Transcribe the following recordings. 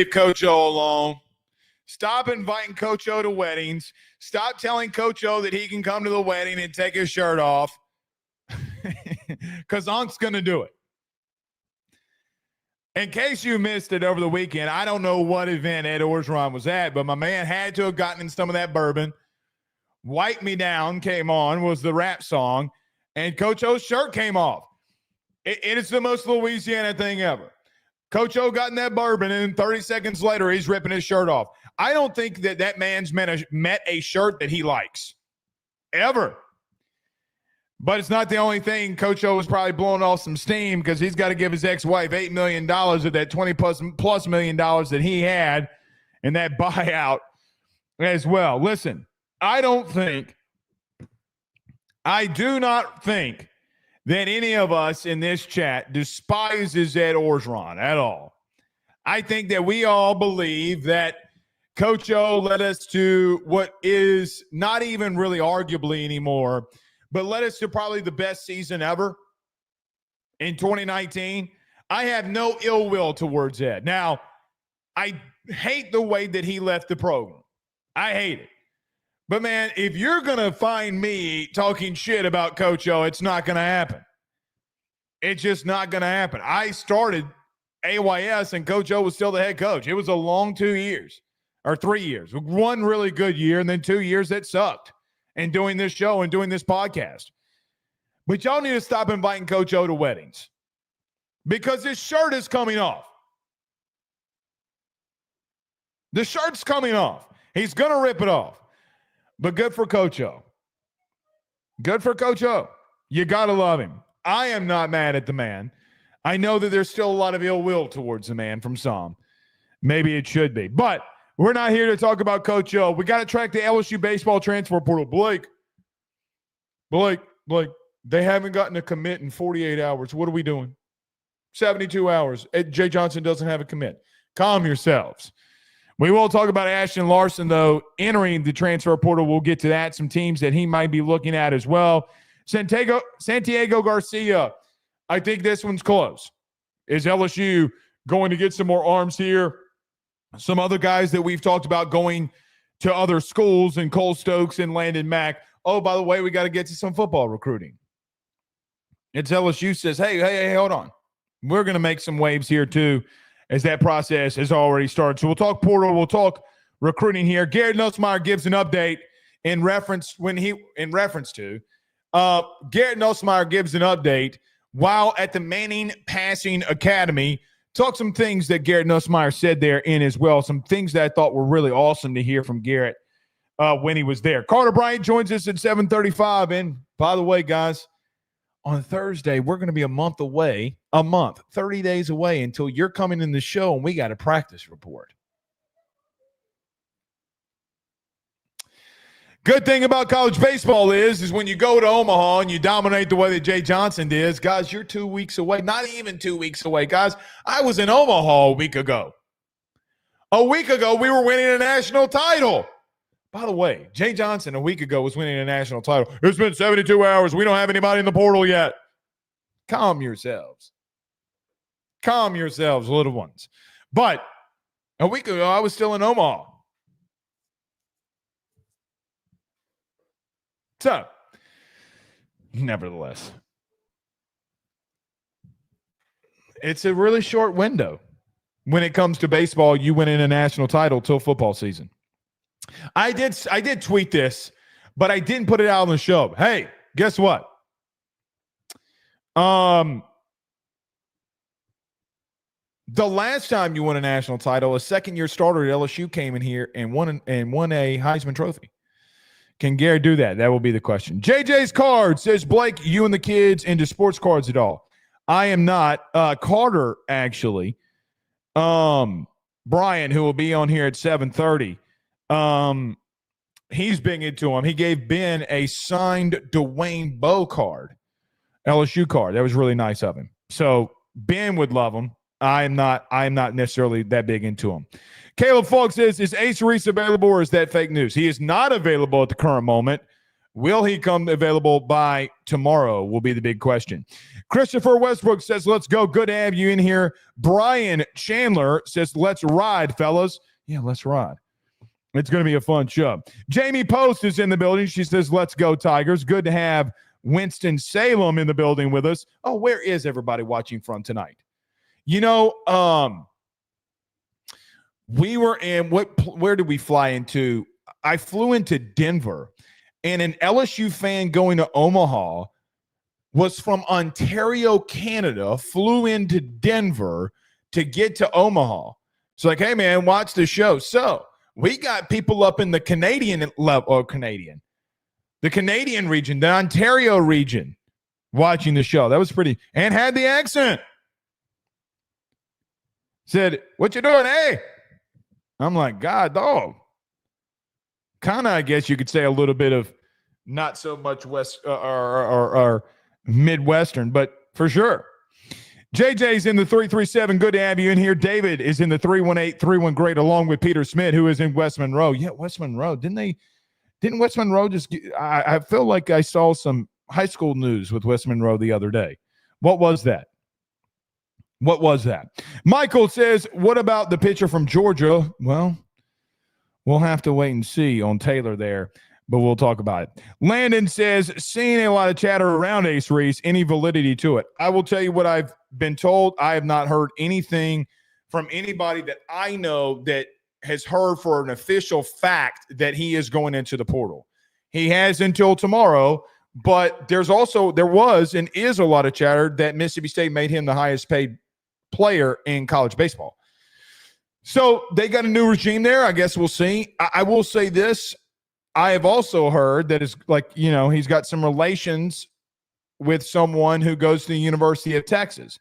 leave Coach O alone. Stop inviting Coach O to weddings. Stop telling Coach O that he can come to the wedding and take his shirt off. Because Unc's going to do it. In case you missed it over the weekend, I don't know what event Ed Orgeron was at, but my man had to have gotten in some of that bourbon. Wipe Me Down came on, was the rap song, and Coach O's shirt came off. It's the most Louisiana thing ever. Coach O got in that bourbon, and 30 seconds later, he's ripping his shirt off. I don't think that man's met a shirt that he likes. Ever. But it's not the only thing. Coach O was probably blowing off some steam because he's got to give his ex-wife $8 million of that $20 plus million that he had in that buyout as well. Listen, I do not think that any of us in this chat despises Ed Orgeron at all. I think that we all believe that Coach O led us to what is not even really arguably anymore, but led us to probably the best season ever in 2019. I have no ill will towards Ed. Now, I hate the way that he left the program. I hate it. But, man, if you're going to find me talking shit about Coach O, it's not going to happen. It's just not going to happen. I started AYS, and Coach O was still the head coach. It was a long 2 years or 3 years. One really good year and then 2 years that sucked. And doing this show and doing this podcast. But y'all need to stop inviting Coach O to weddings because his shirt is coming off. The shirt's coming off. He's going to rip it off. But good for Coach O. Good for Coach O. You got to love him. I am not mad at the man. I know that there's still a lot of ill will towards the man from some. Maybe it should be. But we're not here to talk about Coach O. We got to track the LSU baseball transfer portal. Blake, they haven't gotten a commit in 48 hours. What are we doing? 72 hours. Jay Johnson doesn't have a commit. Calm yourselves. We will talk about Ashton Larson, though, entering the transfer portal. We'll get to that. Some teams that he might be looking at as well. Santiago Garcia, I think this one's close. Is LSU going to get some more arms here? Some other guys that we've talked about going to other schools, and Cole Stokes and Landon Mack. Oh, by the way, we got to get to some football recruiting. It's LSU says, hey, hold on. We're going to make some waves here too, as that process has already started. So we'll talk portal. We'll talk recruiting here. Garrett Nussmeier gives an update in reference to Garrett Nussmeier gives an update while at the Manning Passing Academy. Talk some things that Garrett Nussmeier said there in as well. Some things that I thought were really awesome to hear from Garrett when he was there. Carter Bryant joins us at 7:35. And by the way, guys, on Thursday, we're going to be a month, 30 days away until you're coming in the show, and we got a practice report. Good thing about college baseball is when you go to Omaha and you dominate the way that Jay Johnson did, guys, you're 2 weeks away. Not even 2 weeks away, guys. I was in Omaha a week ago. A week ago, we were winning a national title. By the way, Jay Johnson a week ago was winning a national title. It's been 72 hours. We don't have anybody in the portal yet. Calm yourselves. Calm yourselves, little ones. But a week ago, I was still in Omaha. So, nevertheless, it's a really short window when it comes to baseball. You win in a national title till football season. I did tweet this, but I didn't put it out on the show. Hey, guess what? The last time you won a national title, a second-year starter at LSU came in here and won a Heisman Trophy. Can Garrett do that? That will be the question. JJ's Card says, Blake, you and the kids into sports cards at all? I am not. Carter, actually. Brian, who will be on here at 7:30. He's big into them. He gave Ben a signed Dwayne Bowe card, LSU card. That was really nice of him. So Ben would love him. I am not necessarily that big into him. Caleb Falk says, is Ace Reese available or is that fake news? He is not available at the current moment. Will he come available by tomorrow will be the big question. Christopher Westbrook says, let's go. Good to have you in here. Brian Chandler says, let's ride, fellas. Yeah, let's ride. It's going to be a fun show. Jamie Post is in the building. She says, let's go, Tigers. Good to have Winston-Salem in the building with us. Oh, where is everybody watching from tonight? You know, we were in, where did we fly into? I flew into Denver. And an LSU fan going to Omaha was from Ontario, Canada, flew into Denver to get to Omaha. It's like, hey, man, watch the show. So we got people up in the Canadian region, the Ontario region, watching the show. That was pretty, and had the accent. Said, what you doing? Hey. I'm like, God, dog. Kind of, I guess you could say a little bit of not so much West or Midwestern, but for sure. JJ's in the 337. Good to have you in here. David is in the 318-31 grade along with Peter Smith, who is in West Monroe. Yeah, West Monroe. Didn't West Monroe just I feel like I saw some high school news with West Monroe the other day. What was that? Michael says, what about the pitcher from Georgia? Well, we'll have to wait and see on Taylor there, but we'll talk about it. Landon says, seeing a lot of chatter around Ace Reese, any validity to it? I will tell you what I've been told. I have not heard anything from anybody that I know that has heard for an official fact that he is going into the portal. He has until tomorrow, but there was and is a lot of chatter that Mississippi State made him the highest paid player in college baseball. So they got a new regime there. I guess we'll see. I will say this. I have also heard that it's like, you know, he's got some relations with someone who goes to the University of Texas.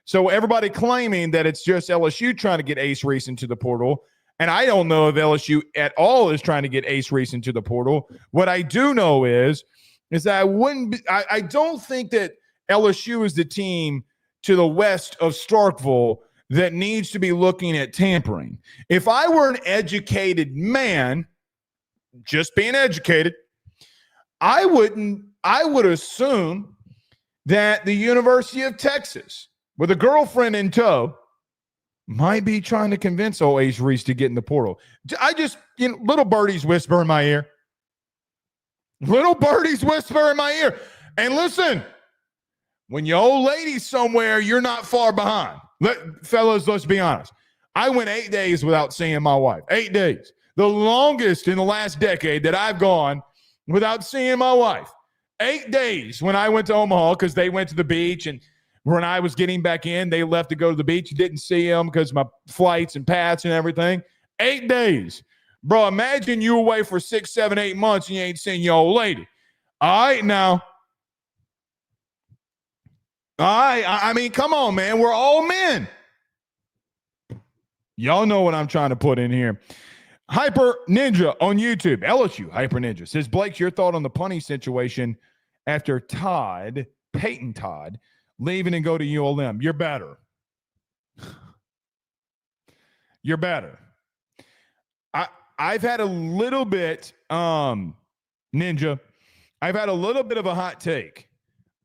So everybody claiming that it's just LSU trying to get Ace Reese into the portal. And I don't know if LSU at all is trying to get Ace Reese into the portal. What I do know is that I don't think that LSU is the team to the west of Starkville that needs to be looking at tampering. If I were an educated man, just being educated, I would assume that the University of Texas, with a girlfriend in tow, might be trying to convince old Ace Reese to get in the portal. Little birdies whisper in my ear. Little birdies whisper in my ear. And listen, when your old lady's somewhere, you're not far behind. Fellas, let's be honest. I went 8 days without seeing my wife. 8 days. The longest in the last decade that I've gone without seeing my wife. 8 days when I went to Omaha because they went to the beach, and when I was getting back in, they left to go to the beach. Didn't see them because of my flights and pads and everything. 8 days. Bro, imagine you away for 6, 7, 8 months and you ain't seen your old lady. All right, now. All right, I mean, come on, man. We're all men. Y'all know what I'm trying to put in here. Hyper Ninja on YouTube. LSU Hyper Ninja says, Blake, your thought on the punting situation after Peyton Todd, leaving and go to ULM. You're better. You're better. I've had a little bit, Ninja, I've had a little bit of a hot take.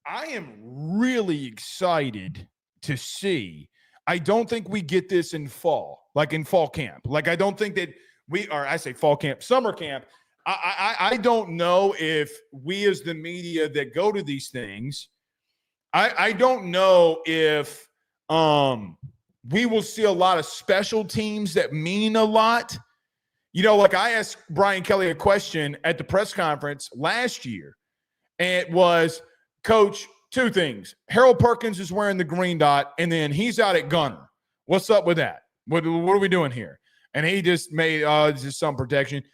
I am really excited to see. I don't think we get this in fall, like in fall camp. Like, I don't think that I say fall camp, summer camp. I don't know if we as the media that go to these things, I don't know if we will see a lot of special teams that mean a lot. You know, like I asked Brian Kelly a question at the press conference last year, and it was, Coach, two things. Harold Perkins is wearing the green dot, and then he's out at gunner. What's up with that? What are we doing here? And he just made just some protection.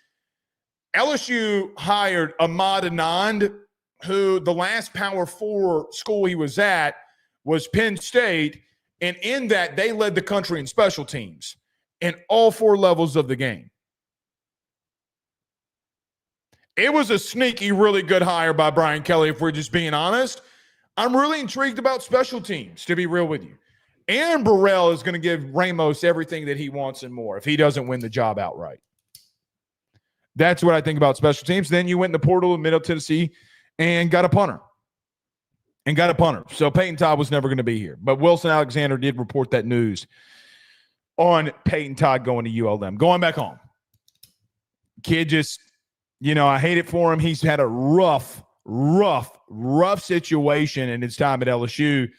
LSU hired Ahmad Anand, who the last Power 4 school he was at was Penn State, and in that they led the country in special teams in all 4 levels of the game. It was a sneaky, really good hire by Brian Kelly, if we're just being honest. I'm really intrigued about special teams, to be real with you. Aaron Burrell is going to give Ramos everything that he wants and more if he doesn't win the job outright. That's what I think about special teams. Then you went in the portal in Middle Tennessee and got a punter. So Peyton Todd was never going to be here. But Wilson Alexander did report that news on Peyton Todd going to ULM. Going back home. Kid just, I hate it for him. He's had a rough situation in his time at LSU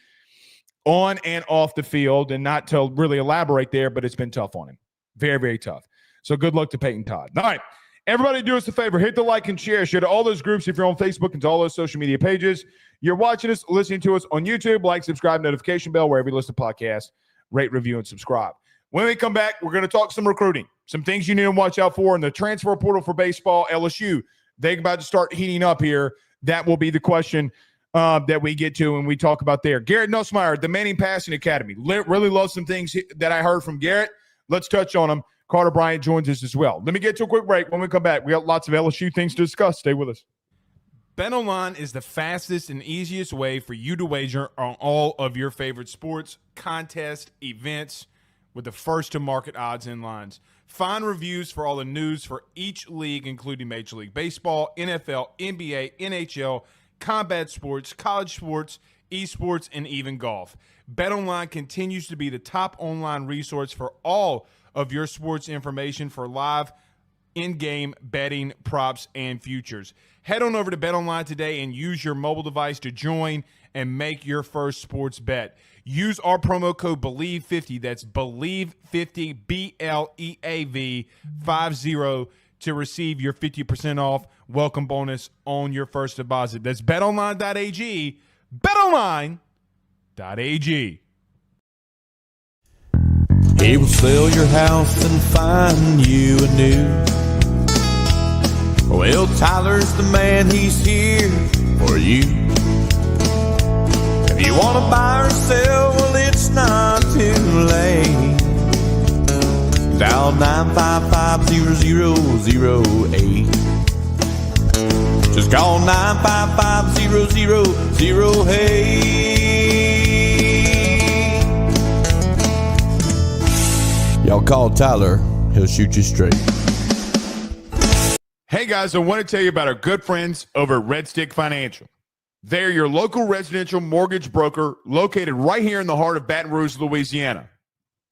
on and off the field, and not to really elaborate there, but it's been tough on him. Very, very tough. So good luck to Peyton Todd. All right. Everybody do us a favor. Hit the like and share. Share to all those groups if you're on Facebook and to all those social media pages. You're watching us, listening to us on YouTube. Like, subscribe, notification bell, wherever you listen to podcasts. Rate, review, and subscribe. When we come back, we're going to talk some recruiting. Some things you need to watch out for in the transfer portal for baseball. LSU, they're about to start heating up here. That will be the question that we get to and we talk about there. Garrett Nussmeier, the Manning Passing Academy. Really love some things that I heard from Garrett. Let's touch on them. Carter Bryant joins us as well. Let me get to a quick break. When we come back, we got lots of LSU things to discuss. Stay with us. BetOnline is the fastest and easiest way for you to wager on all of your favorite sports, contests, events with the first-to-market odds and lines. Find reviews for all the news for each league, including Major League Baseball, NFL, NBA, NHL, combat sports, college sports, esports, and even golf. BetOnline continues to be the top online resource for all of your sports information for live in-game betting, props, and futures. Head on over to BetOnline today and use your mobile device to join and make your first sports bet. Use our promo code BELIEVE50, that's BELIEVE50, BLEAV 50, to receive your 50% off welcome bonus on your first deposit. That's betonline.ag, betonline.ag. He will sell your house and find you a new. Well, Tyler's the man, he's here for you. If you want to buy or sell, well, it's not too late. Dial 955-0008. Just call 955-0008. Y'all call Tyler, he'll shoot you straight. Hey guys, I want to tell you about our good friends over at Red Stick Financial. They're your local residential mortgage broker located right here in the heart of Baton Rouge, Louisiana.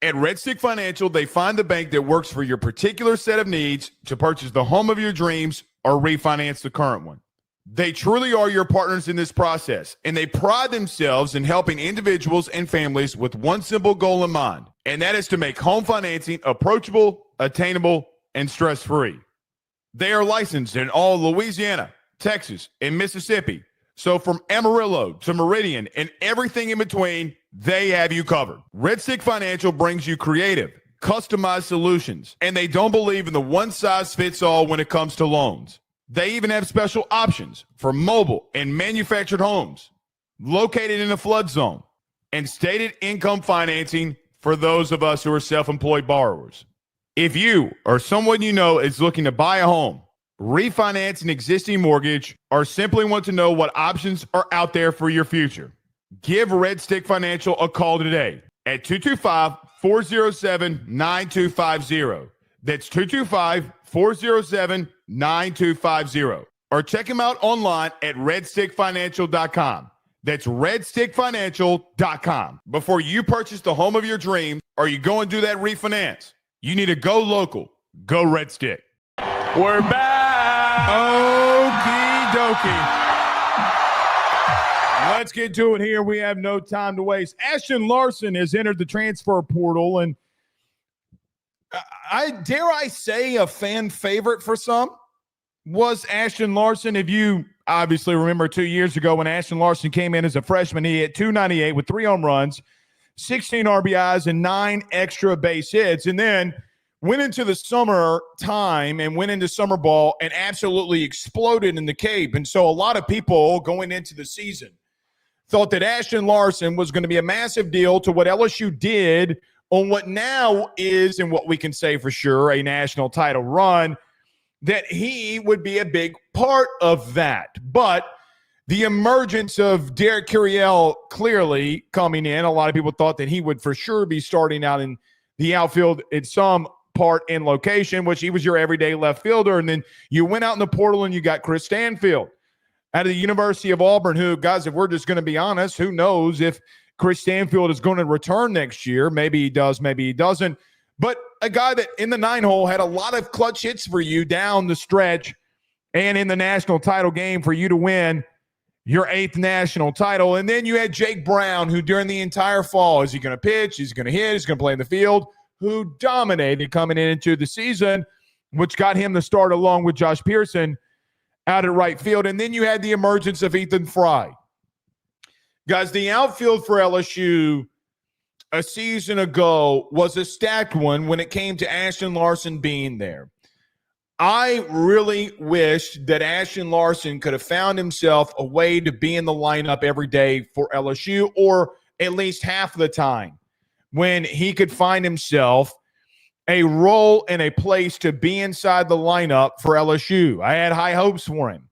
At Red Stick Financial, they find the bank that works for your particular set of needs to purchase the home of your dreams or refinance the current one. They truly are your partners in this process, and they pride themselves in helping individuals and families with one simple goal in mind, and that is to make home financing approachable, attainable, and stress-free. They are licensed in all Louisiana, Texas, and Mississippi. So from Amarillo to Meridian and everything in between, they have you covered. Red Stick Financial brings you creative, customized solutions, and they don't believe in the one-size-fits-all when it comes to loans. They even have special options for mobile and manufactured homes located in a flood zone and stated income financing for those of us who are self-employed borrowers. If you or someone you know is looking to buy a home, refinance an existing mortgage, or simply want to know what options are out there for your future, give Red Stick Financial a call today at 225-407-9250. That's 225-407-9250. Or check them out online at redstickfinancial.com. That's redstickfinancial.com. Before you purchase the home of your dreams or you go and do that refinance, you need to go local. Go Red Stick. We're back. Okie dokie. Let's get to it here. We have no time to waste. Ashton Larson has entered the transfer portal, and dare I say a fan favorite for some was Ashton Larson. If you obviously remember 2 years ago when Ashton Larson came in as a freshman, he hit .298 with 3 home runs, 16 RBIs, and 9 extra base hits, and then went into the summer time and went into summer ball and absolutely exploded in the Cape. And so a lot of people going into the season thought that Ashton Larson was going to be a massive deal to what LSU did on what now is, and what we can say for sure, a national title run, that he would be a big part of that. But the emergence of Derek Curiel clearly coming in, a lot of people thought that he would for sure be starting out in the outfield at some part in location, which he was your everyday left fielder. And then you went out in the portal and you got Chris Stanfield out of the University of Auburn, who, guys, if we're just going to be honest, who knows if Chris Stanfield is going to return next year. Maybe he does, maybe he doesn't. But a guy that in the 9-hole had a lot of clutch hits for you down the stretch and in the national title game for you to win your 8th national title. And then you had Jake Brown, who during the entire fall, is he going to pitch? Is he going to hit? Is he going to play in the field? Who dominated coming into the season, which got him the start along with Josh Pearson out at right field. And then you had the emergence of Ethan Fry. Guys, the outfield for LSU a season ago was a stacked one when it came to Ashton Larson being there. I really wish that Ashton Larson could have found himself a way to be in the lineup every day for LSU, or at least half the time, when he could find himself a role and a place to be inside the lineup for LSU. I had high hopes for him.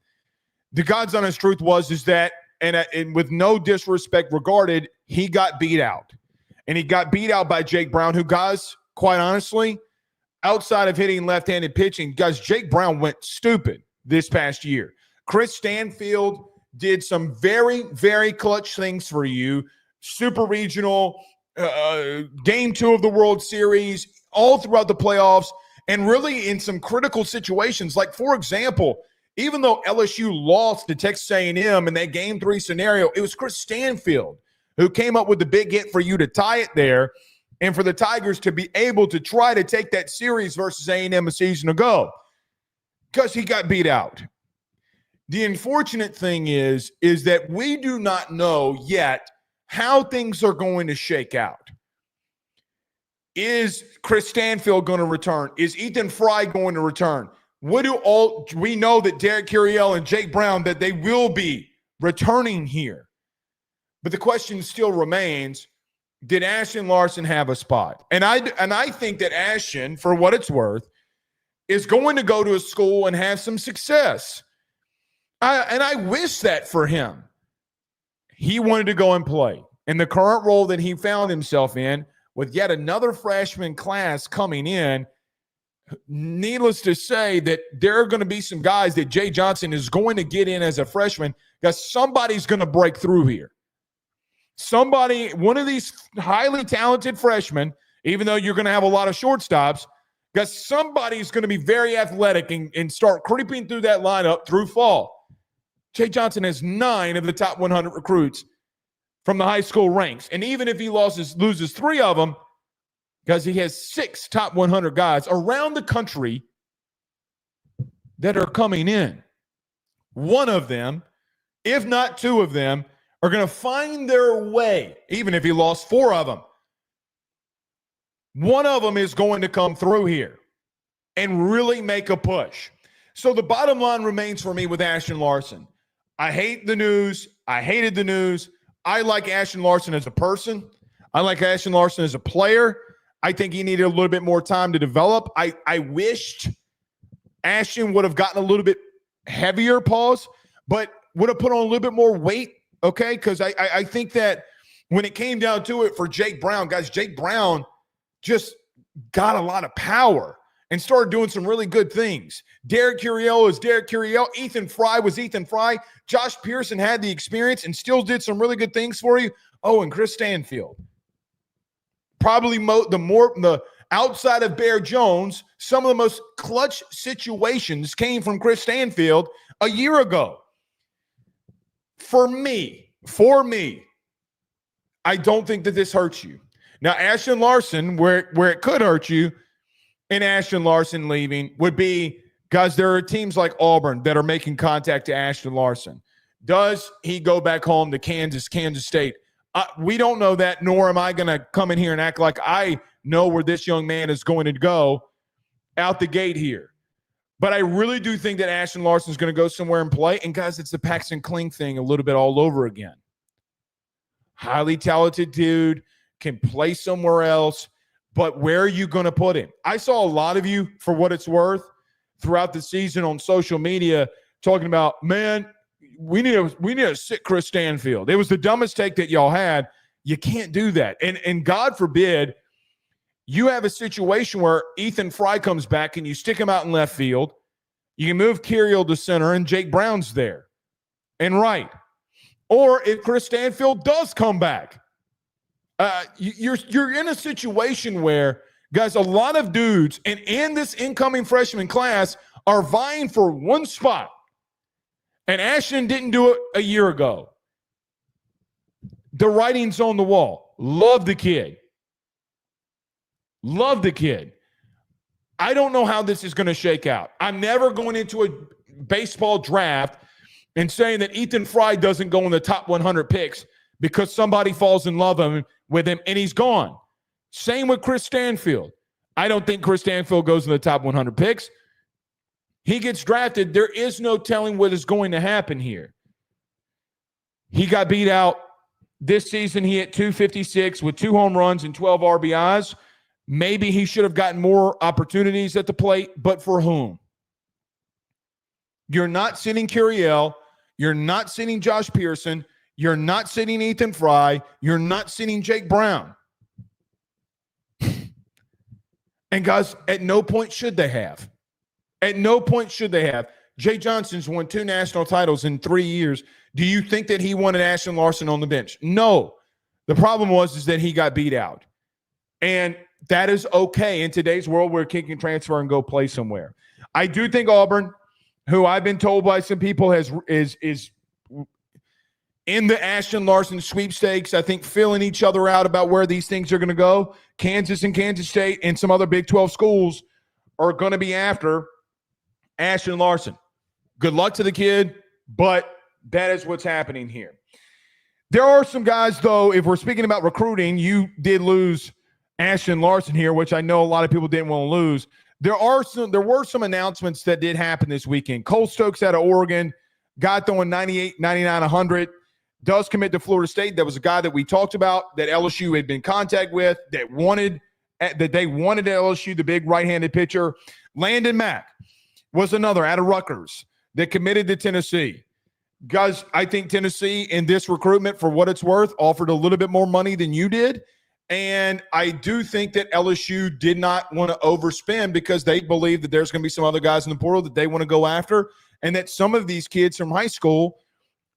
The God's honest truth is that, and with no disrespect regarded, he got beat out. And he got beat out by Jake Brown, who, guys, quite honestly, outside of hitting left-handed pitching, guys, Jake Brown went stupid this past year. Chris Stanfield did some very, very clutch things for you. Super regional, game 2 of the World Series, all throughout the playoffs, and really in some critical situations. Like, for example, even though LSU lost to Texas A&M in that game 3 scenario, it was Chris Stanfield who came up with the big hit for you to tie it there and for the Tigers to be able to try to take that series versus A&M a season ago, because he got beat out. The unfortunate thing is that we do not know yet how things are going to shake out. Is Chris Stanfield going to return? Is Ethan Fry going to return? We know that Derek Curiel and Jake Brown, that they will be returning here. But the question still remains, did Ashton Larson have a spot? And I think that Ashton, for what it's worth, is going to go to a school and have some success. I wish that for him. He wanted to go and play. And the current role that he found himself in, with yet another freshman class coming in, needless to say that there are going to be some guys that Jay Johnson is going to get in as a freshman, because somebody's going to break through here. One of these highly talented freshmen, even though you're going to have a lot of shortstops, because somebody's going to be very athletic and start creeping through that lineup through fall. Jay Johnson has 9 of the top 100 recruits from the high school ranks. And even if he loses 3 of them, because he has 6 top 100 guys around the country that are coming in. One of them, if not 2 of them, are going to find their way, even if he lost 4 of them. One of them is going to come through here and really make a push. So the bottom line remains for me with Ashton Larson. I hate the news. I hated the news. I like Ashton Larson as a person. I like Ashton Larson as a player. I think he needed a little bit more time to develop. I wished Ashton would have gotten a little bit heavier, but would have put on a little bit more weight, okay? Because I think that when it came down to it for Jake Brown, guys, Jake Brown just got a lot of power and started doing some really good things. Derek Curiel is Derek Curiel. Ethan Fry was Ethan Fry. Josh Pearson had the experience and still did some really good things for you. Oh, and Chris Stanfield. Probably the outside of Bear Jones, some of the most clutch situations came from Chris Stanfield a year ago. For me, I don't think that this hurts you. Now, Ashton Larson, where it could hurt you in Ashton Larson leaving would be, guys, there are teams like Auburn that are making contact to Ashton Larson. Does he go back home to Kansas State? We don't know that, nor am I going to come in here and act like I know where this young man is going to go out the gate here. But I really do think that Ashton Larson is going to go somewhere and play. And, guys, it's the Paxton Kling thing a little bit all over again. Highly talented dude, can play somewhere else, but where are you going to put him? I saw a lot of you, for what it's worth, throughout the season on social media talking about, man, we need to sit Chris Stanfield. It was the dumbest take that y'all had. You can't do that. And God forbid You have a situation where Ethan Fry comes back and you stick him out in left field. You can move Kirill to center and Jake Brown's there and right. Or if Chris Stanfield does come back, you're in a situation where, guys, a lot of dudes and this incoming freshman class are vying for one spot. And Ashton didn't do it a year ago. The writing's on the wall. Love the kid. Love the kid. I don't know how this is going to shake out. I'm never going into a baseball draft and saying that Ethan Fry doesn't go in the top 100 picks because somebody falls in love with him and he's gone. Same with Chris Stanfield. I don't think Chris Stanfield goes in the top 100 picks. He gets drafted. There is no telling what is going to happen here. He got beat out. This season, he hit 256 with 2 home runs and 12 RBIs. Maybe he should have gotten more opportunities at the plate, but for whom? You're not sitting Kirill. You're not sitting Josh Pearson. You're not sitting Ethan Fry. You're not sitting Jake Brown. And guys, at no point should they have. At no point should they have. Jay Johnson's won 2 national titles in 3 years. Do you think that he wanted Ashton Larson on the bench? No. The problem is that he got beat out. And that is okay in today's world where a kid can transfer and go play somewhere. I do think Auburn, who I've been told by some people is in the Ashton Larson sweepstakes, I think filling each other out about where these things are going to go. Kansas and Kansas State and some other Big 12 schools are going to be after Ashton Larson. Good luck to the kid, but that is what's happening here. There are some guys, though, if we're speaking about recruiting, you did lose Ashton Larson here, which I know a lot of people didn't want to lose. There were some announcements that did happen this weekend. Cole Stokes out of Oregon, guy throwing 98, 99, 100, does commit to Florida State. That was a guy that we talked about that LSU had been in contact with, that they wanted at LSU, the big right-handed pitcher. Landon Mack was another out of Rutgers that committed to Tennessee. Guys, I think Tennessee in this recruitment, for what it's worth, offered a little bit more money than you did. And I do think that LSU did not want to overspend because they believe that there's going to be some other guys in the portal that they want to go after, and that some of these kids from high school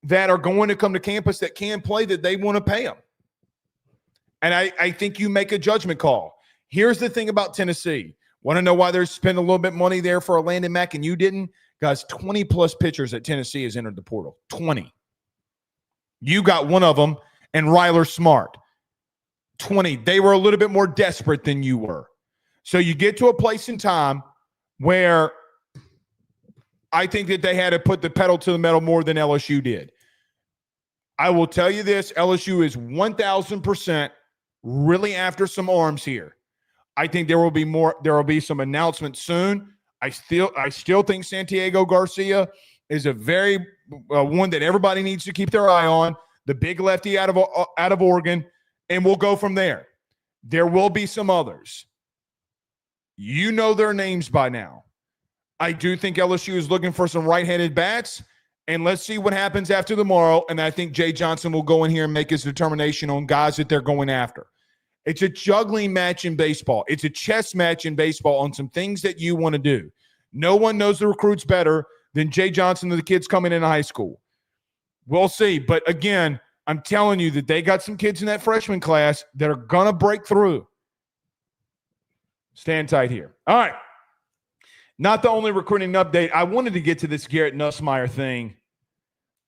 that are going to come to campus that can play, that they want to pay them. And I think you make a judgment call. Here's the thing about Tennessee. Want to know why they're spending a little bit of money there for a Landon Mack and you didn't? Guys, 20-plus pitchers at Tennessee has entered the portal. 20. You got one of them, and Ryler Smart. 20. They were a little bit more desperate than you were. So you get to a place in time where I think that they had to put the pedal to the metal more than LSU did. I will tell you this, LSU is 1,000% really after some arms here. I think there will be some announcements soon. I still think Santiago Garcia is a very one that everybody needs to keep their eye on. The big lefty out of Oregon, and we'll go from there. There will be some others. You know their names by now. I do think LSU is looking for some right-handed bats, and let's see what happens after tomorrow. And I think Jay Johnson will go in here and make his determination on guys that they're going after. It's a juggling match in baseball. It's a chess match in baseball on some things that you want to do. No one knows the recruits better than Jay Johnson and the kids coming into high school. We'll see. But again, I'm telling you that they got some kids in that freshman class that are going to break through. Stand tight here. All right. Not the only recruiting update. I wanted to get to this Garrett Nussmeier thing.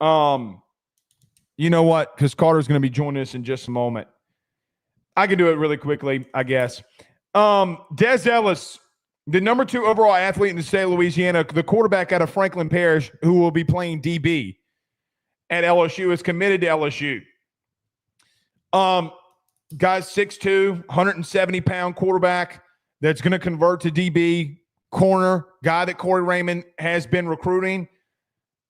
You know what? Because Carter's going to be joining us in just a moment. I can do it really quickly, I guess. Des Ellis, the number 2 overall athlete in the state of Louisiana, the quarterback out of Franklin Parish, who will be playing DB at LSU, is committed to LSU. Guy's 6'2", 170-pound quarterback that's going to convert to DB, corner, guy that Corey Raymond has been recruiting.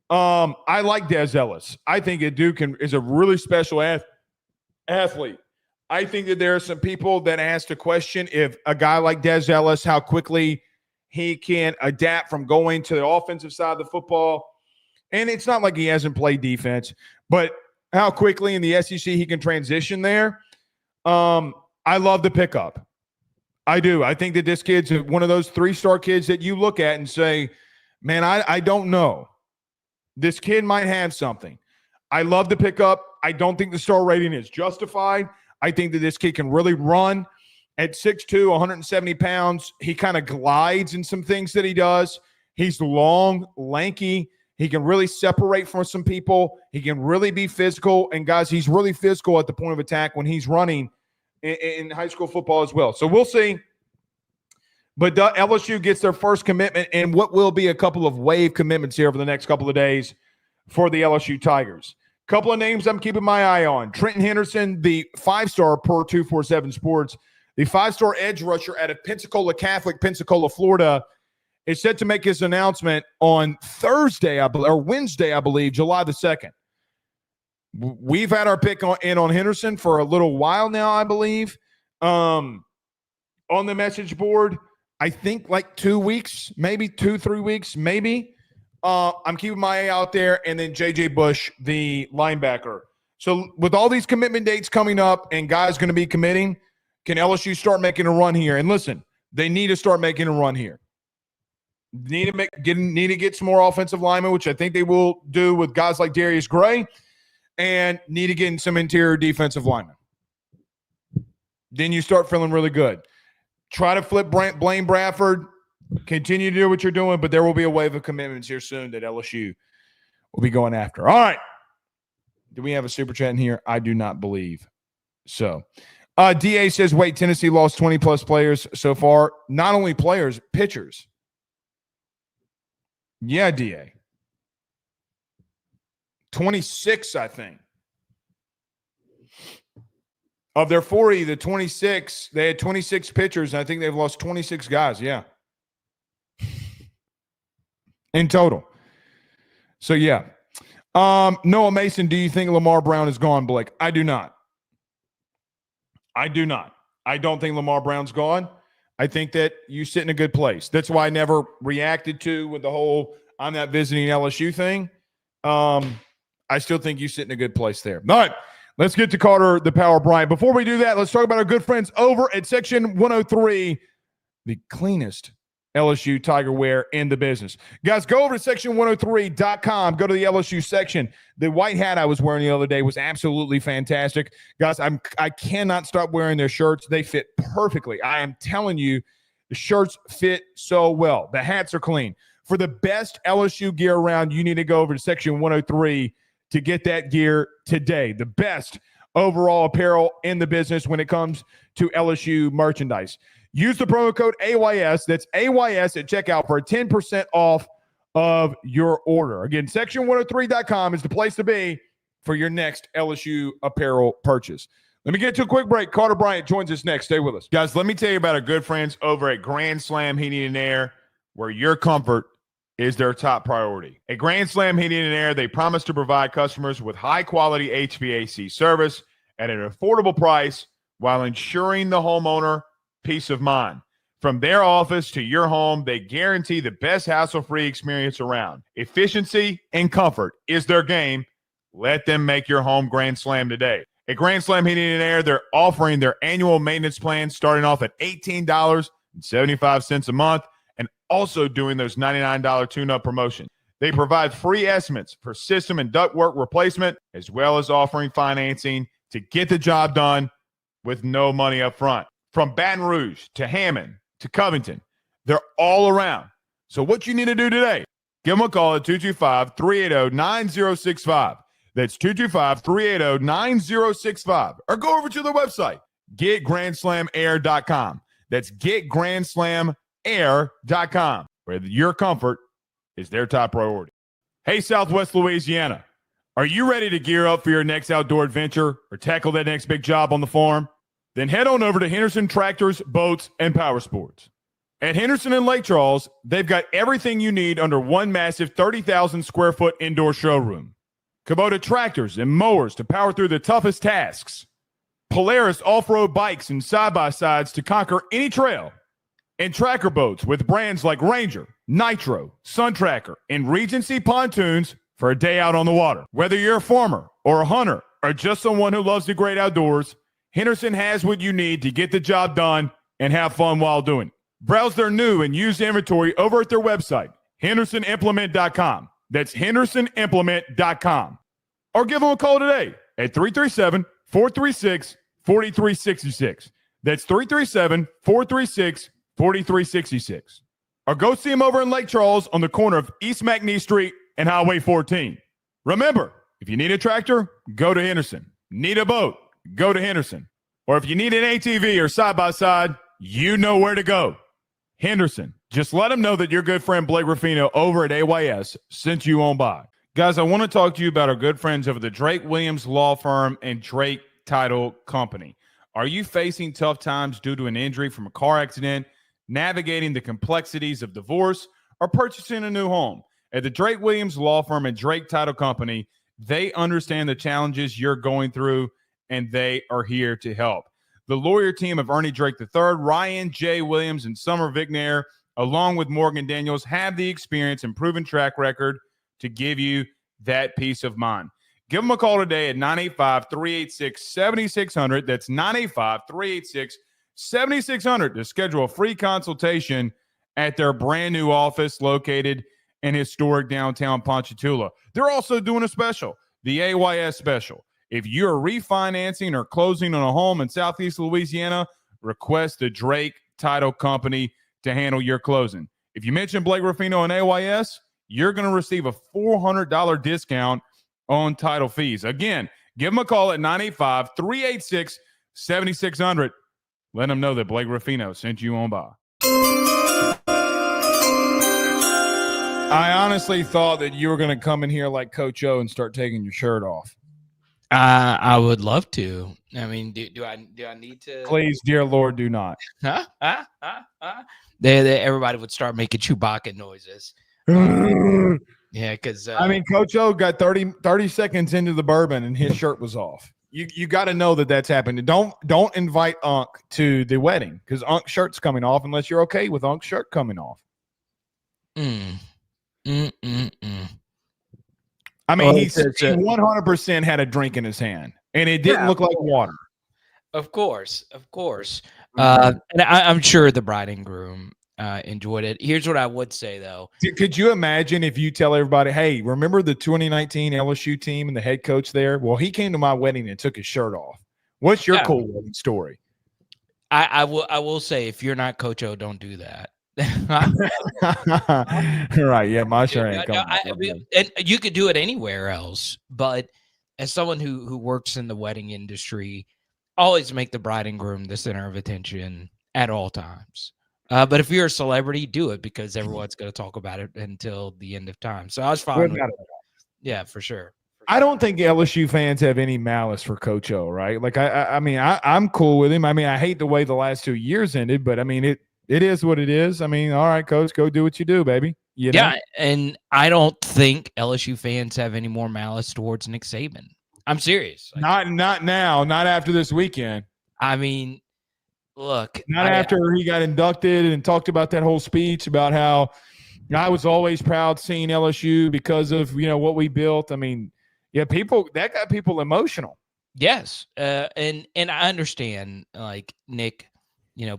I like Des Ellis. I think a dude is a really special athlete. I think that there are some people that ask the question if a guy like Des Ellis, how quickly he can adapt from going to the offensive side of the football. And it's not like he hasn't played defense, but how quickly in the SEC he can transition there. I love the pickup. I do. I think that this kid's one of those 3-star kids that you look at and say, man, I don't know. This kid might have something. I love the pickup. I don't think the star rating is justified. I think that this kid can really run at 6'2", 170 pounds. He kind of glides in some things that he does. He's long, lanky. He can really separate from some people. He can really be physical. And, guys, he's really physical at the point of attack when he's running in high school football as well. So we'll see. But LSU gets their first commitment and what will be a couple of wave commitments here over the next couple of days for the LSU Tigers. Couple of names I'm keeping my eye on. Trenton Henderson, the 5-star per 247 Sports, the 5-star edge rusher out of Pensacola Catholic, Pensacola, Florida, is set to make his announcement on Wednesday, I believe, July the 2nd. We've had our pick on Henderson for a little while now, I believe, on the message board. I think like 2 weeks, maybe 2-3 weeks, maybe. I'm keeping my eye out there. And then J.J. Bush, the linebacker. So with all these commitment dates coming up and guys going to be committing, can LSU start making a run here? And listen, they need to start making a run here. Need to get some more offensive linemen, which I think they will do with guys like Darius Gray, and need to get in some interior defensive linemen. Then you start feeling really good. Try to flip Blaine Bradford. Continue to do what you're doing, but there will be a wave of commitments here soon that LSU will be going after. All right. Do we have a super chat in here? I do not believe so. DA says, wait, Tennessee lost 20-plus players so far. Not only players, pitchers. Yeah, DA. 26, I think. Of their 40, the 26, they had 26 pitchers, and I think they've lost 26 guys, yeah. In total. So, yeah. Noah Mason, do you think Lamar Brown is gone, Blake? I do not. I don't think Lamar Brown's gone. I think that you sit in a good place. That's why I never reacted to with the whole I'm not visiting LSU thing. I still think you sit in a good place there. All right, let's get to Carter, the Power Bryant. Before we do that, let's talk about our good friends over at Section 103, the cleanest LSU Tiger wear in the business. Guys, go over to section103.com. Go to the LSU section. The white hat I was wearing the other day was absolutely fantastic. Guys, I cannot stop wearing their shirts. They fit perfectly. I am telling you, the shirts fit so well. The hats are clean. For the best LSU gear around, you need to go over to Section 103 to get that gear today. The best overall apparel in the business when it comes to LSU merchandise. Use the promo code AYS. That's AYS at checkout for 10% off of your order. Again, section103.com is the place to be for your next LSU apparel purchase. Let me get to a quick break. Carter Bryant joins us next. Stay with us. Guys, let me tell you about our good friends over at Grand Slam Heating and Air, where your comfort is their top priority. At Grand Slam Heating and Air, they promise to provide customers with high-quality HVAC service at an affordable price while ensuring the homeowner peace of mind. From their office to your home, they guarantee the best hassle-free experience around. Efficiency and comfort is their game. Let them make your home Grand Slam today. At Grand Slam Heating and Air, they're offering their annual maintenance plan starting off at $18.75 a month and also doing those $99 tune-up promotion. They provide free estimates for system and ductwork replacement, as well as offering financing to get the job done with no money up front. From Baton Rouge to Hammond to Covington, they're all around. So what you need to do today, give them a call at 225-380-9065. That's 225-380-9065. Or go over to their website, getgrandslamair.com. That's getgrandslamair.com, where your comfort is their top priority. Hey, Southwest Louisiana, are you ready to gear up for your next outdoor adventure or tackle that next big job on the farm? Then head on over to Henderson Tractors, Boats, and Power Sports. At Henderson and Lake Charles, they've got everything you need under one massive 30,000 square foot indoor showroom. Kubota tractors and mowers to power through the toughest tasks. Polaris off-road bikes and side-by-sides to conquer any trail. And tracker boats with brands like Ranger, Nitro, Sun Tracker, and Regency pontoons for a day out on the water. Whether you're a farmer or a hunter or just someone who loves the great outdoors, Henderson has what you need to get the job done and have fun while doing it. Browse their new and used inventory over at their website, hendersonimplement.com. That's hendersonimplement.com. Or give them a call today at 337-436-4366. That's 337-436-4366. Or go see them over in Lake Charles on the corner of East McNee Street and Highway 14. Remember, if you need a tractor, go to Henderson. Need a boat, go to Henderson. Or if you need an ATV or side-by-side, you know where to go. Henderson. Just let them know that your good friend Blake Ruffino over at AYS sent you on by. Guys, I want to talk to you about our good friends over the Drake Williams Law Firm and Drake Title Company. Are you facing tough times due to an injury from a car accident, navigating the complexities of divorce, or purchasing a new home? At the Drake Williams Law Firm and Drake Title Company, they understand the challenges you're going through, and they are here to help. The lawyer team of Ernie Drake III, Ryan J. Williams, and Summer Vignair, along with Morgan Daniels, have the experience and proven track record to give you that peace of mind. Give them a call today at 985-386-7600. That's 985-386-7600 to schedule a free consultation at their brand new office located in historic downtown Ponchatoula. They're also doing a special, the AYS special. If you're refinancing or closing on a home in Southeast Louisiana, request the Drake Title Company to handle your closing. If you mention Blake Ruffino and AYS, you're going to receive a $400 discount on title fees. Again, give them a call at 985-386-7600. Let them know that Blake Ruffino sent you on by. I honestly thought that you were going to come in here like Coach O and start taking your shirt off. I would love to. I mean, do I need to? Please, dear Lord, do not. Everybody would start making Chewbacca noises. Yeah, because I mean, Coach O got 30 seconds into the bourbon and his shirt was off. You got to know that that's happening. Don't invite Unc to the wedding because Unc's shirt's coming off unless you're okay with Unc's shirt coming off. I mean, he 100% had a drink in his hand, and it didn't look like water. Of course. And I'm sure the bride and groom enjoyed it. Here's what I would say, though. Could you imagine if you tell everybody, hey, remember the 2019 LSU team and the head coach there? Well, he came to my wedding and took his shirt off. What's your cool wedding story? I will say, if you're not Coach O, don't do that. Right, yeah, my shirt ain't coming. And you could do it anywhere else, but as someone who works in the wedding industry, always make the bride and groom the center of attention at all times. But if you're a celebrity, do it because everyone's going to talk about it until the end of time. So I was fine with it. Yeah, for sure. I don't think LSU fans have any malice for Coach O, right? Like, I mean, I'm cool with him. I mean, I hate the way the last 2 years ended, but I mean, it is what it is. I mean, all right, Coach, go do what you do, baby. You know? Yeah, and I don't think LSU fans have any more malice towards Nick Saban. I'm serious. Not now. Not after this weekend. I mean, look. After he got inducted and talked about that whole speech about how I was always proud seeing LSU because of, what we built. I mean, yeah, that got people emotional. Yes, and I understand, like, Nick,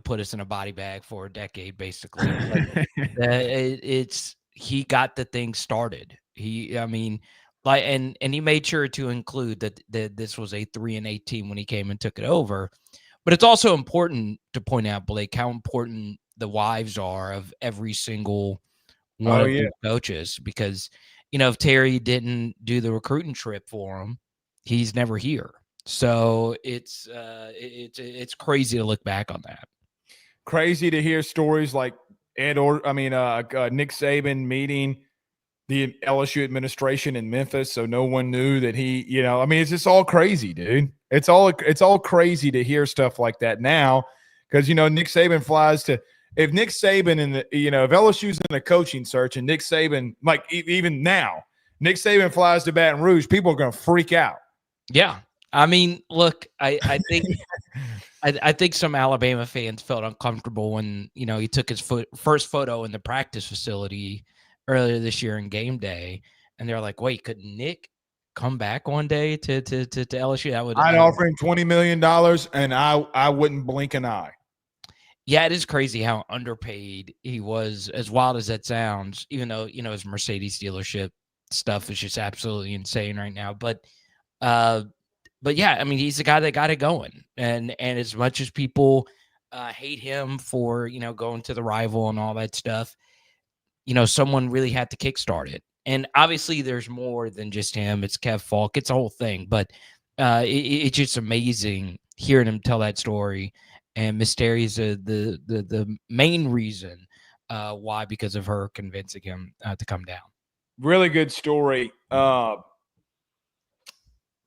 put us in a body bag for a decade, basically. He got the thing started. And he made sure to include that this was a 3-8 team when he came and took it over. But it's also important to point out, Blake, how important the wives are of every single one of the coaches. Because, if Terry didn't do the recruiting trip for him, he's never here. So it's crazy to look back on that. Crazy to hear stories like Nick Saban meeting the LSU administration in Memphis, so no one knew that he, it's just all crazy, dude. It's all crazy to hear stuff like that now, because Nick Saban flies to. If Nick Saban if LSU's in a coaching search and Nick Saban, like even now, Nick Saban flies to Baton Rouge, people are going to freak out. Yeah. I mean, look, I think I think some Alabama fans felt uncomfortable when, he took his first photo in the practice facility earlier this year in game day. And they're like, wait, could Nick come back one day to LSU? I'd offer him $20 million and I wouldn't blink an eye. Yeah, it is crazy how underpaid he was, as wild as that sounds, even though, his Mercedes dealership stuff is just absolutely insane right now. Uh, but yeah, I mean, he's the guy that got it going. And as much as people hate him for, going to the rival and all that stuff, someone really had to kickstart it. And obviously there's more than just him. It's Kev Falk. It's a whole thing. But it's just amazing hearing him tell that story. And Mysterio's the main reason why, because of her convincing him to come down. Really good story.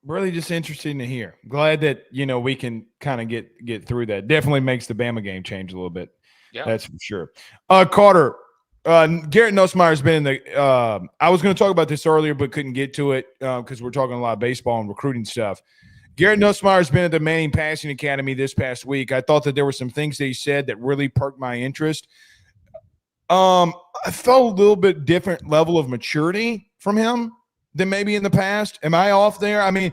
Really just interesting to hear. Glad that, we can kind of get through that. Definitely makes the Bama game change a little bit. Yeah, that's for sure. Carter, Garrett Nussmeier has been in the I was going to talk about this earlier, but couldn't get to it because we're talking a lot of baseball and recruiting stuff. Garrett Nussmeier has been at the Manning Passing Academy this past week. I thought that there were some things that he said that really perked my interest. I felt a little bit different level of maturity from him than maybe in the past. Am I off there? I mean,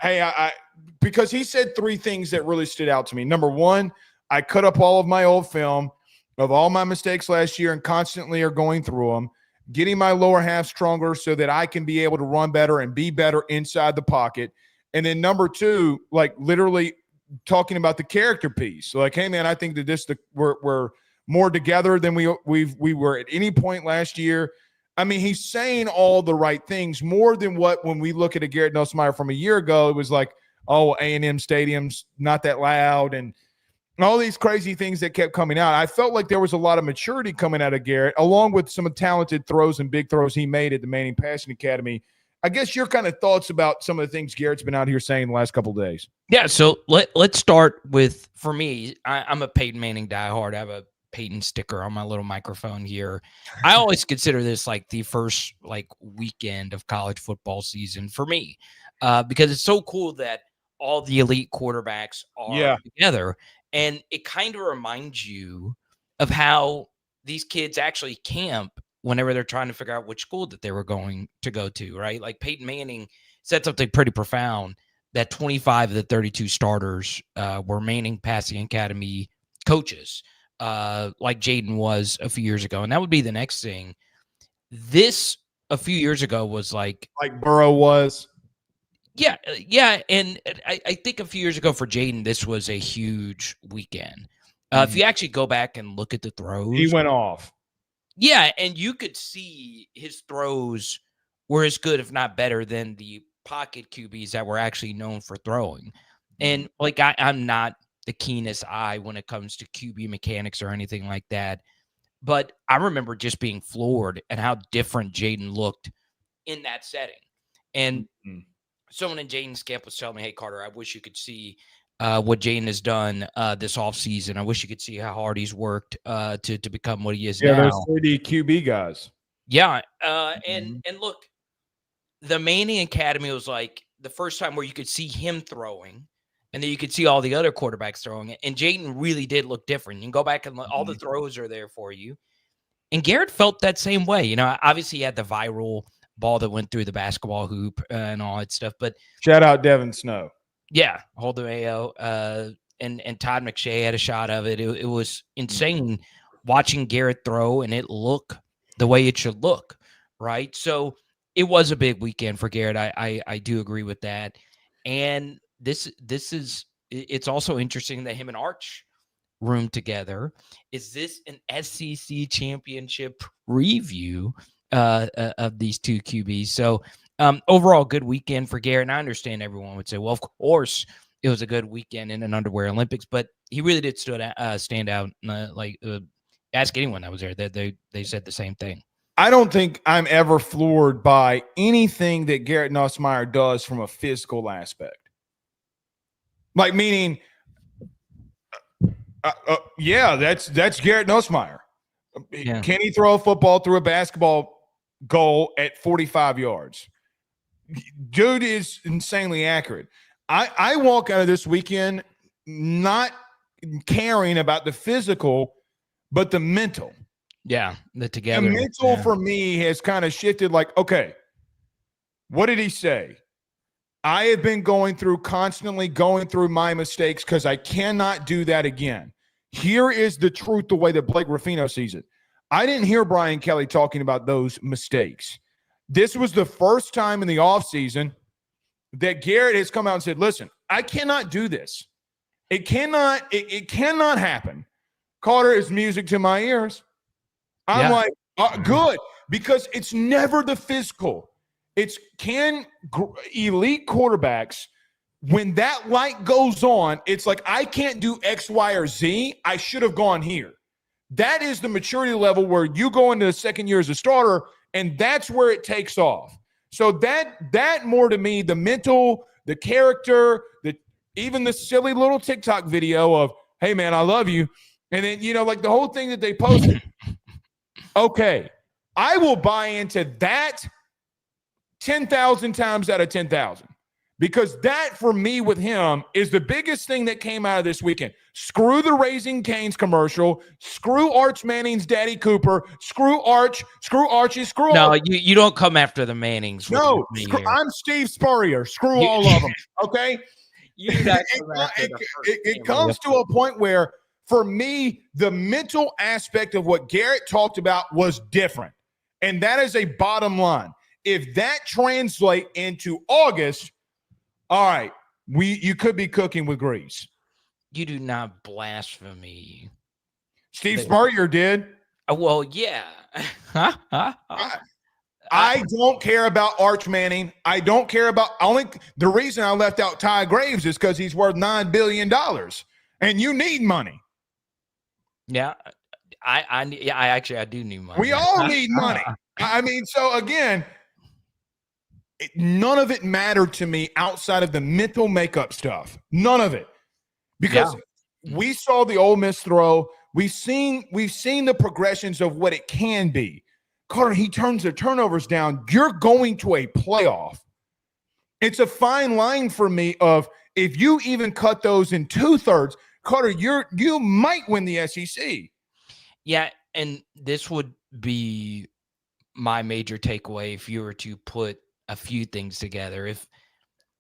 hey, I because he said three things that really stood out to me. Number one, I cut up all of my old film of all my mistakes last year and constantly are going through them, getting my lower half stronger so that I can be able to run better and be better inside the pocket. And then number two, like literally talking about the character piece. So like, hey man, I think that we're more together than we were at any point last year. I mean, he's saying all the right things, more than what when we look at a Garrett Nussmeier from a year ago, it was like, oh, A&M Stadium's not that loud and all these crazy things that kept coming out. I felt like there was a lot of maturity coming out of Garrett, along with some talented throws and big throws he made at the Manning Passing Academy. I guess your kind of thoughts about some of the things Garrett's been out here saying the last couple of days. Yeah, so let's start with, for me, I'm a Peyton Manning diehard. I have a Peyton sticker on my little microphone here. I always consider this like the first weekend of college football season for me, because it's so cool that all the elite quarterbacks are together, and it kind of reminds you of how these kids actually camp whenever they're trying to figure out which school that they were going to go to, right? Like Peyton Manning said something pretty profound, that 25 of the 32 starters were Manning Passing Academy coaches, like Jaden was a few years ago. And that would be the next thing. This, a few years ago, was like Burrow was. Yeah. And I think a few years ago for Jaden, this was a huge weekend. If you actually go back and look at the throws. He went off. Yeah, and you could see his throws were as good, if not better, than the pocket QBs that were actually known for throwing. And I'm not the keenest eye when it comes to QB mechanics or anything like that, but I remember just being floored at how different Jaden looked in that setting. And someone in Jaden's camp was telling me, hey, Carter, I wish you could see what Jaden has done this offseason. I wish you could see how hard he's worked to become what he is now. Yeah, those 3D QB guys. Yeah, and look, the Manning Academy was like the first time where you could see him throwing, and then you could see all the other quarterbacks throwing it. And Jaden really did look different. You can go back and all the throws are there for you. And Garrett felt that same way. Obviously he had the viral ball that went through the basketball hoop and all that stuff. But shout out Devin Snow. Yeah, hold the Mayo. And Todd McShay had a shot of it. It was insane watching Garrett throw and it look the way it should look, right? So it was a big weekend for Garrett. I do agree with that. And it's also interesting that him and Arch roomed together. Is this an SEC championship review of these two QBs? So overall, good weekend for Garrett. And I understand everyone would say, well, of course, it was a good weekend in an underwear Olympics, but he really did stand out. Ask anyone that was there. They said the same thing. I don't think I'm ever floored by anything that Garrett Nussmeier does from a physical aspect. Meaning, that's Garrett Nussmeier. Yeah. Can he throw a football through a basketball goal at 45 yards? Dude is insanely accurate. I walk out of this weekend not caring about the physical, but the mental. Yeah, the together. The mental for me has kind of shifted. Okay, what did he say? I have been constantly going through my mistakes because I cannot do that again. here is the truth the way that Blake Ruffino sees it. I didn't hear Brian Kelly talking about those mistakes. This was the first time in the offseason that Garrett has come out and said, listen, I cannot do this. It cannot happen. Carter is music to my ears. I'm like, good, because it's never the physical. It's elite quarterbacks, when that light goes on, it's like, I can't do X, Y, or Z. I should have gone here. That is the maturity level where you go into the second year as a starter, and that's where it takes off. So that more to me, the mental, the character, even the silly little TikTok video of, hey, man, I love you. And then, like the whole thing that they posted. Okay, I will buy into that 10,000 times out of 10,000. Because that, for me, with him, is the biggest thing that came out of this weekend. Screw the Raising Cane's commercial. Screw Arch Manning's Daddy Cooper. Screw Archie. Screw No, all. you don't come after the Mannings. No, I'm Steve Spurrier. Screw all of them. Okay? It comes to a point where, for me, the mental aspect of what Garrett talked about was different. And that is a bottom line. If that translates into August, all right, you could be cooking with grease. You do not blaspheme. Steve Spurrier did. Well, yeah. I don't care about Arch Manning. I don't care about the reason I left out Ty Graves is because he's worth $9 billion, and you need money. Yeah, I do need money. We all need money. I mean, so again, none of it mattered to me outside of the mental makeup stuff. None of it, because we saw the Ole Miss throw. We've seen the progressions of what it can be. Carter, he turns the turnovers down. You're going to a playoff. It's a fine line for me of, if you even cut those in 2/3, Carter, you might win the SEC. Yeah, and this would be my major takeaway if you were to put a few things together. If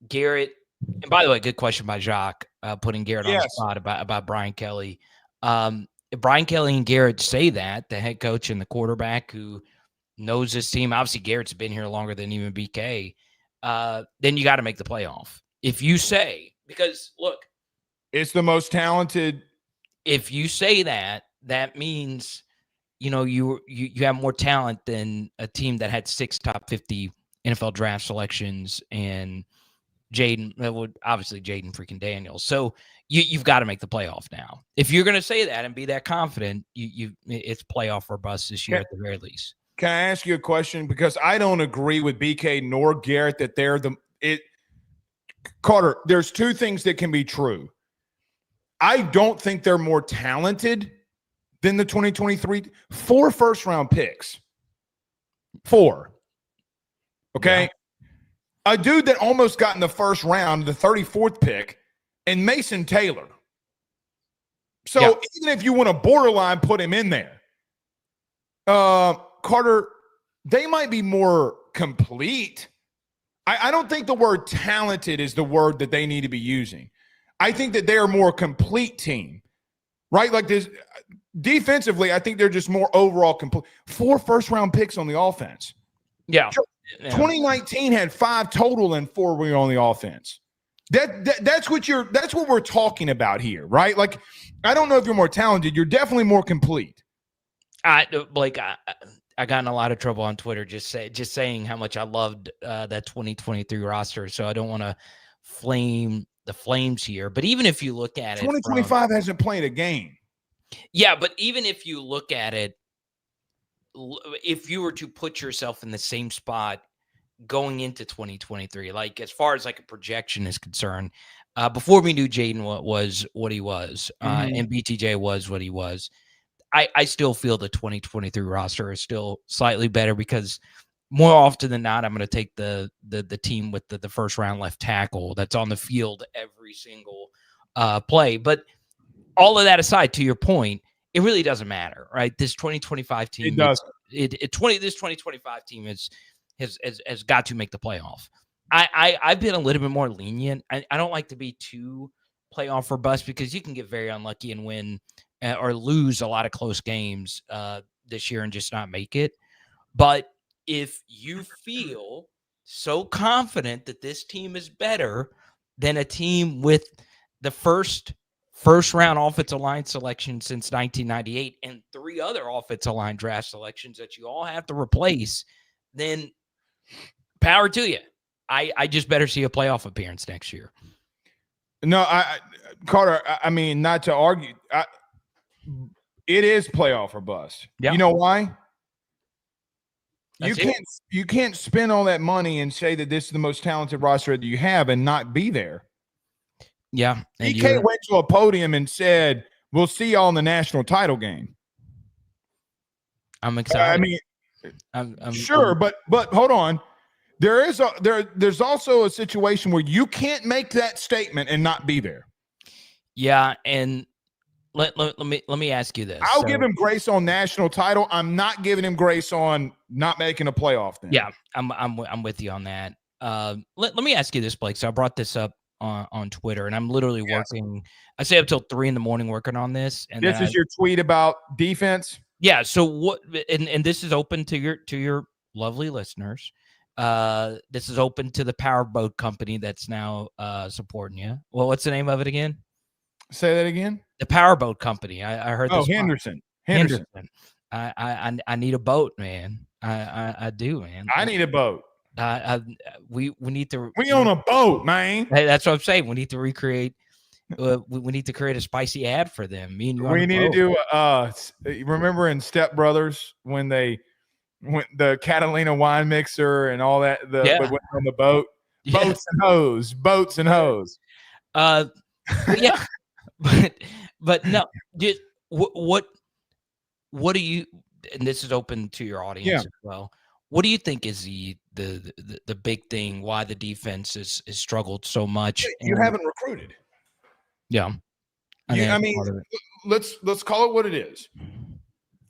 Garrett, and by the way, good question by Jacques, putting Garrett on the spot about Brian Kelly. If Brian Kelly and Garrett say that, the head coach and the quarterback who knows this team, obviously Garrett's been here longer than even BK, then you got to make the playoff. If you say, because look, it's the most talented. If you say that, that means, you have more talent than a team that had 6 top 50 NFL draft selections and Jaden freaking Daniels. So you've got to make the playoff now. If you're going to say that and be that confident, it's playoff or bust this year at the very least. Can I ask you a question? Because I don't agree with BK nor Garrett that they're Carter, there's two things that can be true. I don't think they're more talented than the 2023 4 first-round picks. 4. Okay? Yeah. A dude that almost got in the first round, the 34th pick, and Mason Taylor. So even if you want to borderline put him in there, Carter, they might be more complete. I don't think the word talented is the word that they need to be using. I think that they're a more complete team, right? Like this defensively, I think they're just more overall complete. 4 first-round picks on the offense. Yeah. 2019 had 5 total and 4 were on the offense. That's what we're talking about here, right? Like, I don't know if you're more talented. You're definitely more complete. I got in a lot of trouble on Twitter just saying how much I loved that 2023 roster. So I don't want to flame the Flames here. But even if you look at 2025 hasn't played a game. Yeah, but even if you look at it, if you were to put yourself in the same spot going into 2023, like as far as like a projection is concerned, before we knew Jaden was what he was, and BTJ was what he was, I still feel the 2023 roster is still slightly better because more often than not, I'm going to take the team with the first round left tackle that's on the field every single play. But all of that aside, to your point, it really doesn't matter, right? This 2025 team, it does. This 2025 team has got to make the playoff. I've been a little bit more lenient. I don't like to be too playoff or bust because you can get very unlucky and win or lose a lot of close games this year and just not make it. But if you feel so confident that this team is better than a team with the first round offensive line selection since 1998 and 3 other offensive line draft selections that you all have to replace, then power to you. I just better see a playoff appearance next year. No, Carter, I mean, not to argue. It is playoff or bust. Yeah. You know why? That's You can't spend all that money and say that this is the most talented roster that you have and not be there. Yeah. DK went to a podium and said, "We'll see y'all in the national title game." I'm excited. I mean, I'm sure, but hold on. There's also a situation where you can't make that statement and not be there. Yeah, and let me ask you this. I'll give him grace on national title. I'm not giving him grace on not making a playoff then. Yeah, I'm with you on that. Let me ask you this, Blake. So I brought this up on Twitter, and I'm literally working. I stay up till 3 a.m. working on this. And this is your tweet about defense. Yeah. So what? And this is open to your lovely listeners. This is open to the powerboat company that's now supporting you. Well, what's the name of it again? Say that again. The powerboat company. I heard. Oh, this Henderson. I need a boat, man. I do, man. I need a boat. We need to. We own a boat, man. Hey, that's what I'm saying. We need to recreate. We need to create a spicy ad for them. Me and you. We need to do. Remember in Step Brothers when the Catalina wine mixer and all that. Went on the boat. Yeah. Boats and hose. Yeah, but no. Just, what do you? And this is open to your audience as well. What do you think is the big thing why the defense is struggled so much? You haven't recruited. Yeah, I mean, let's call it what it is.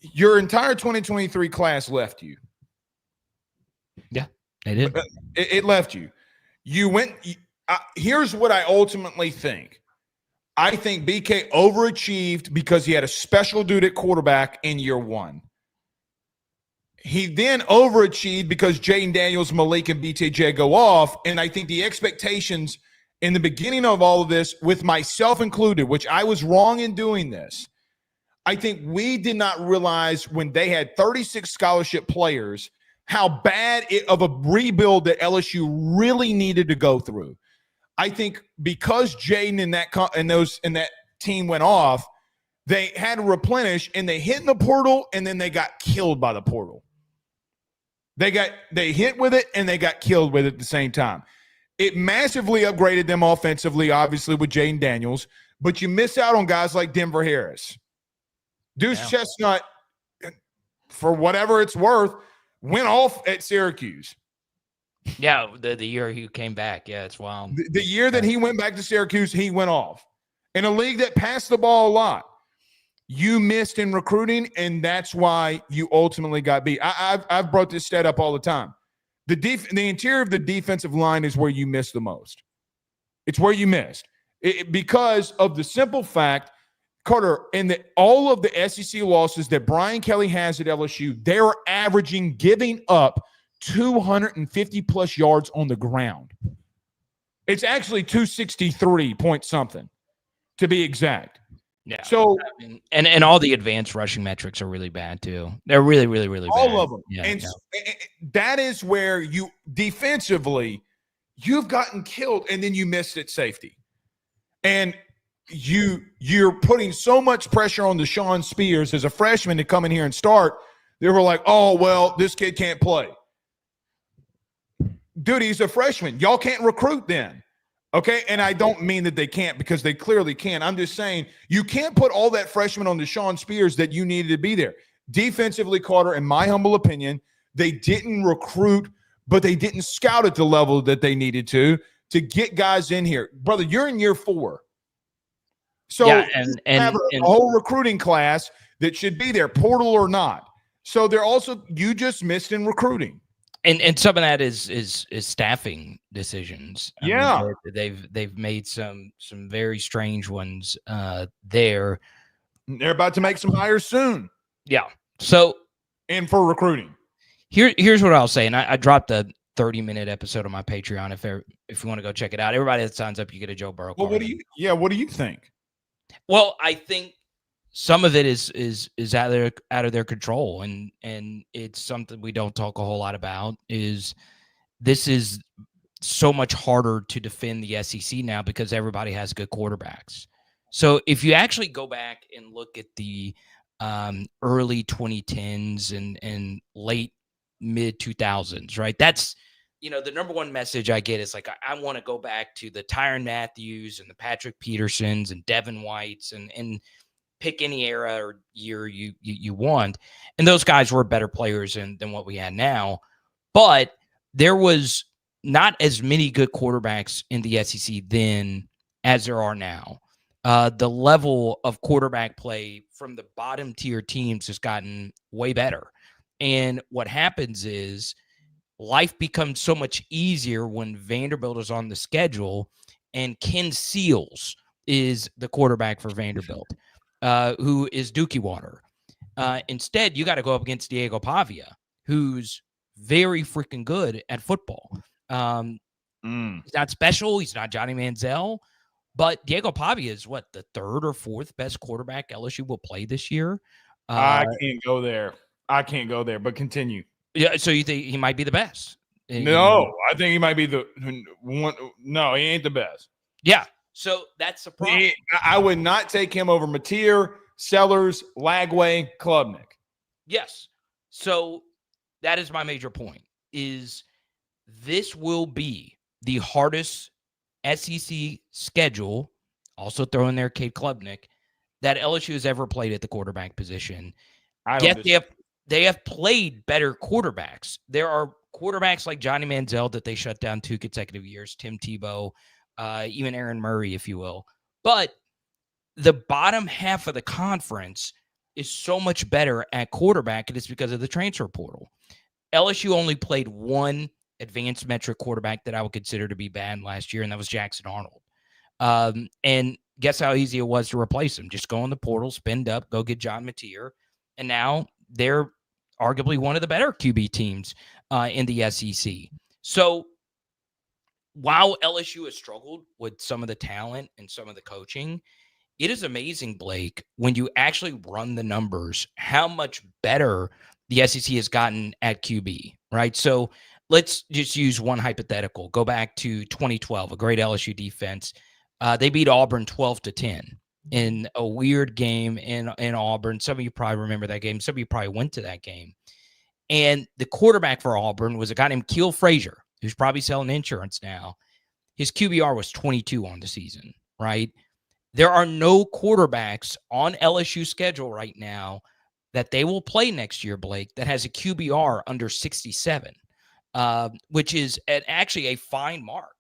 Your entire 2023 class left you. Yeah, they did. It left you. You went. Here's what I ultimately think. I think BK overachieved because he had a special dude at quarterback in year 1. He then overachieved because Jaden Daniels, Malik, and BTJ go off. And I think the expectations in the beginning of all of this, with myself included, which I was wrong in doing this, I think we did not realize when they had 36 scholarship players how bad of a rebuild that LSU really needed to go through. I think because Jaden and that team went off, they had to replenish, and they hit in the portal, and then they got killed by the portal. They hit with it, and they got killed with it at the same time. It massively upgraded them offensively, obviously, with Jaden Daniels, but you miss out on guys like Denver Harris. Deuce Chestnut, for whatever it's worth, went off at Syracuse. Yeah, the year he came back. Yeah, it's wild. The year that he went back to Syracuse, he went off. In a league that passed the ball a lot, you missed in recruiting, and that's why you ultimately got beat. I've brought this stat up all the time. The interior of the defensive line is where you missed the most. It's where you missed. Because of the simple fact, Carter, in all of the SEC losses that Brian Kelly has at LSU, they're averaging giving up 250-plus yards on the ground. It's actually 263 point something, to be exact. Yeah. So and all the advanced rushing metrics are really bad too. They're really, really, really bad. All of them. Yeah, and that is where you defensively, you've gotten killed, and then you missed at safety. And you're putting so much pressure on Deshaun Spears as a freshman to come in here and start. They were like, oh, well, this kid can't play. Dude, he's a freshman. Y'all can't recruit then. Okay, and I don't mean that they can't, because they clearly can. I'm just saying you can't put all that freshman on Deshaun Spears that you needed to be there. Defensively, Carter, in my humble opinion, they didn't recruit, but they didn't scout at the level that they needed to get guys in here. Brother, you're in year 4. So and have a whole recruiting class that should be there, portal or not. So they're also, you just missed in recruiting. And some of that is staffing decisions. I mean, they've made some very strange ones there. They're about to make some hires soon. Yeah. So, and for recruiting. Here's what I'll say, and I dropped a 30-minute episode on my Patreon. If you want to go check it out, everybody that signs up, you get a Joe Burrow. Well, what do you think? Well, I think some of it is out of their control, and it's something we don't talk a whole lot about. This is so much harder to defend the SEC now because everybody has good quarterbacks. So if you actually go back and look at the early 2010s and late mid 2000s, right? That's, the number one message I get is like, I want to go back to the Tyrann Matthews and the Patrick Petersons and Devin Whites and pick any era or year you want. And those guys were better players than what we had now. But there was not as many good quarterbacks in the SEC then as there are now. The level of quarterback play from the bottom tier teams has gotten way better. And what happens is life becomes so much easier when Vanderbilt is on the schedule and Ken Seals is the quarterback for Vanderbilt, who is Dookie Water. Instead, you got to go up against Diego Pavia, who's very freaking good at football. He's not special. He's not Johnny Manziel. But Diego Pavia is the third or fourth best quarterback LSU will play this year. I can't go there. But continue. Yeah, so you think he might be the best? No, I think he might be the one. No, he ain't the best. Yeah, so that's the problem. I would not take him over Mateer, Sellers, Lagway, Klubnik. Yes. So that is my major point, is this will be the hardest SEC schedule, also throw in there Cade Klubnik, that LSU has ever played at the quarterback position. They have played better quarterbacks. There are quarterbacks like Johnny Manziel that they shut down 2 consecutive years, Tim Tebow, even Aaron Murray, if you will. But the bottom half of the conference is so much better at quarterback, and it's because of the transfer portal. LSU only played one advanced metric quarterback that I would consider to be bad last year, and that was Jackson Arnold. And guess how easy it was to replace him? Just go in the portal, spend up, go get John Mateer, and now they're arguably one of the better QB teams in the SEC. So while LSU has struggled with some of the talent and some of the coaching, it is amazing, Blake, when you actually run the numbers, how much better the SEC has gotten at QB, right? So let's just use one hypothetical. Go back to 2012, a great LSU defense. They beat Auburn 12-10 in a weird game in Auburn. Some of you probably remember that game. Some of you probably went to that game. And the quarterback for Auburn was a guy named Keel Frazier, who's probably selling insurance now. His QBR was 22 on the season, right? There are no quarterbacks on LSU schedule right now that they will play next year, Blake, that has a QBR under 67. Which is actually a fine mark.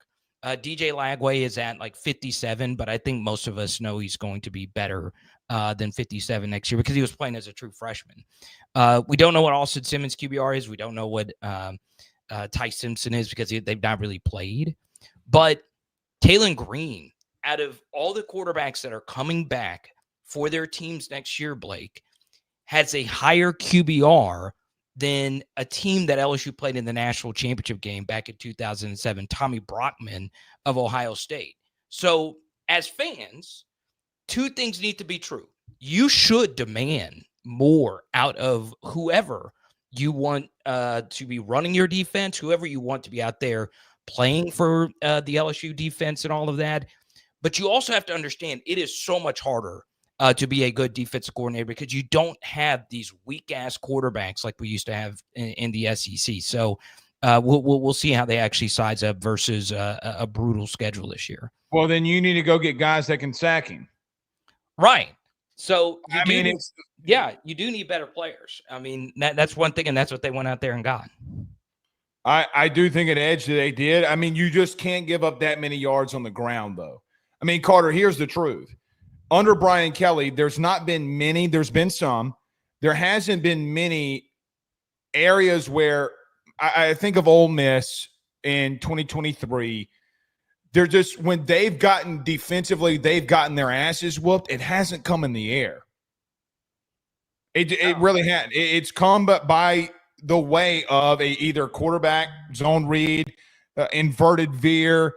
DJ Lagway is at like 57, but I think most of us know he's going to be better than 57 next year because he was playing as a true freshman. We don't know what Austin Simmons' QBR is. We don't know what Ty Simpson is because they've not really played. But Taylon Green, out of all the quarterbacks that are coming back for their teams next year, Blake, has a higher QBR than a team that LSU played in the national championship game back in 2007, Tommy Brockman of Ohio State. So as fans, 2 things need to be true. You should demand more out of whoever you want to be running your defense, whoever you want to be out there playing for the LSU defense and all of that. But you also have to understand it is so much harder to be a good defensive coordinator because you don't have these weak-ass quarterbacks like we used to have in the SEC. So we'll see how they actually size up versus a brutal schedule this year. Well, then you need to go get guys that can sack him. Right. So, you do need better players. I mean, that's one thing, and that's what they went out there and got. I do think an edge that they did. I mean, you just can't give up that many yards on the ground, though. I mean, Carter, here's the truth. Under Brian Kelly, there's not been many. There's been some. There hasn't been many areas where I think of Ole Miss in 2023. They're just, when they've gotten defensively, they've gotten their asses whooped. It hasn't come in the air. It really had. It's come but by the way of either quarterback zone read, inverted veer.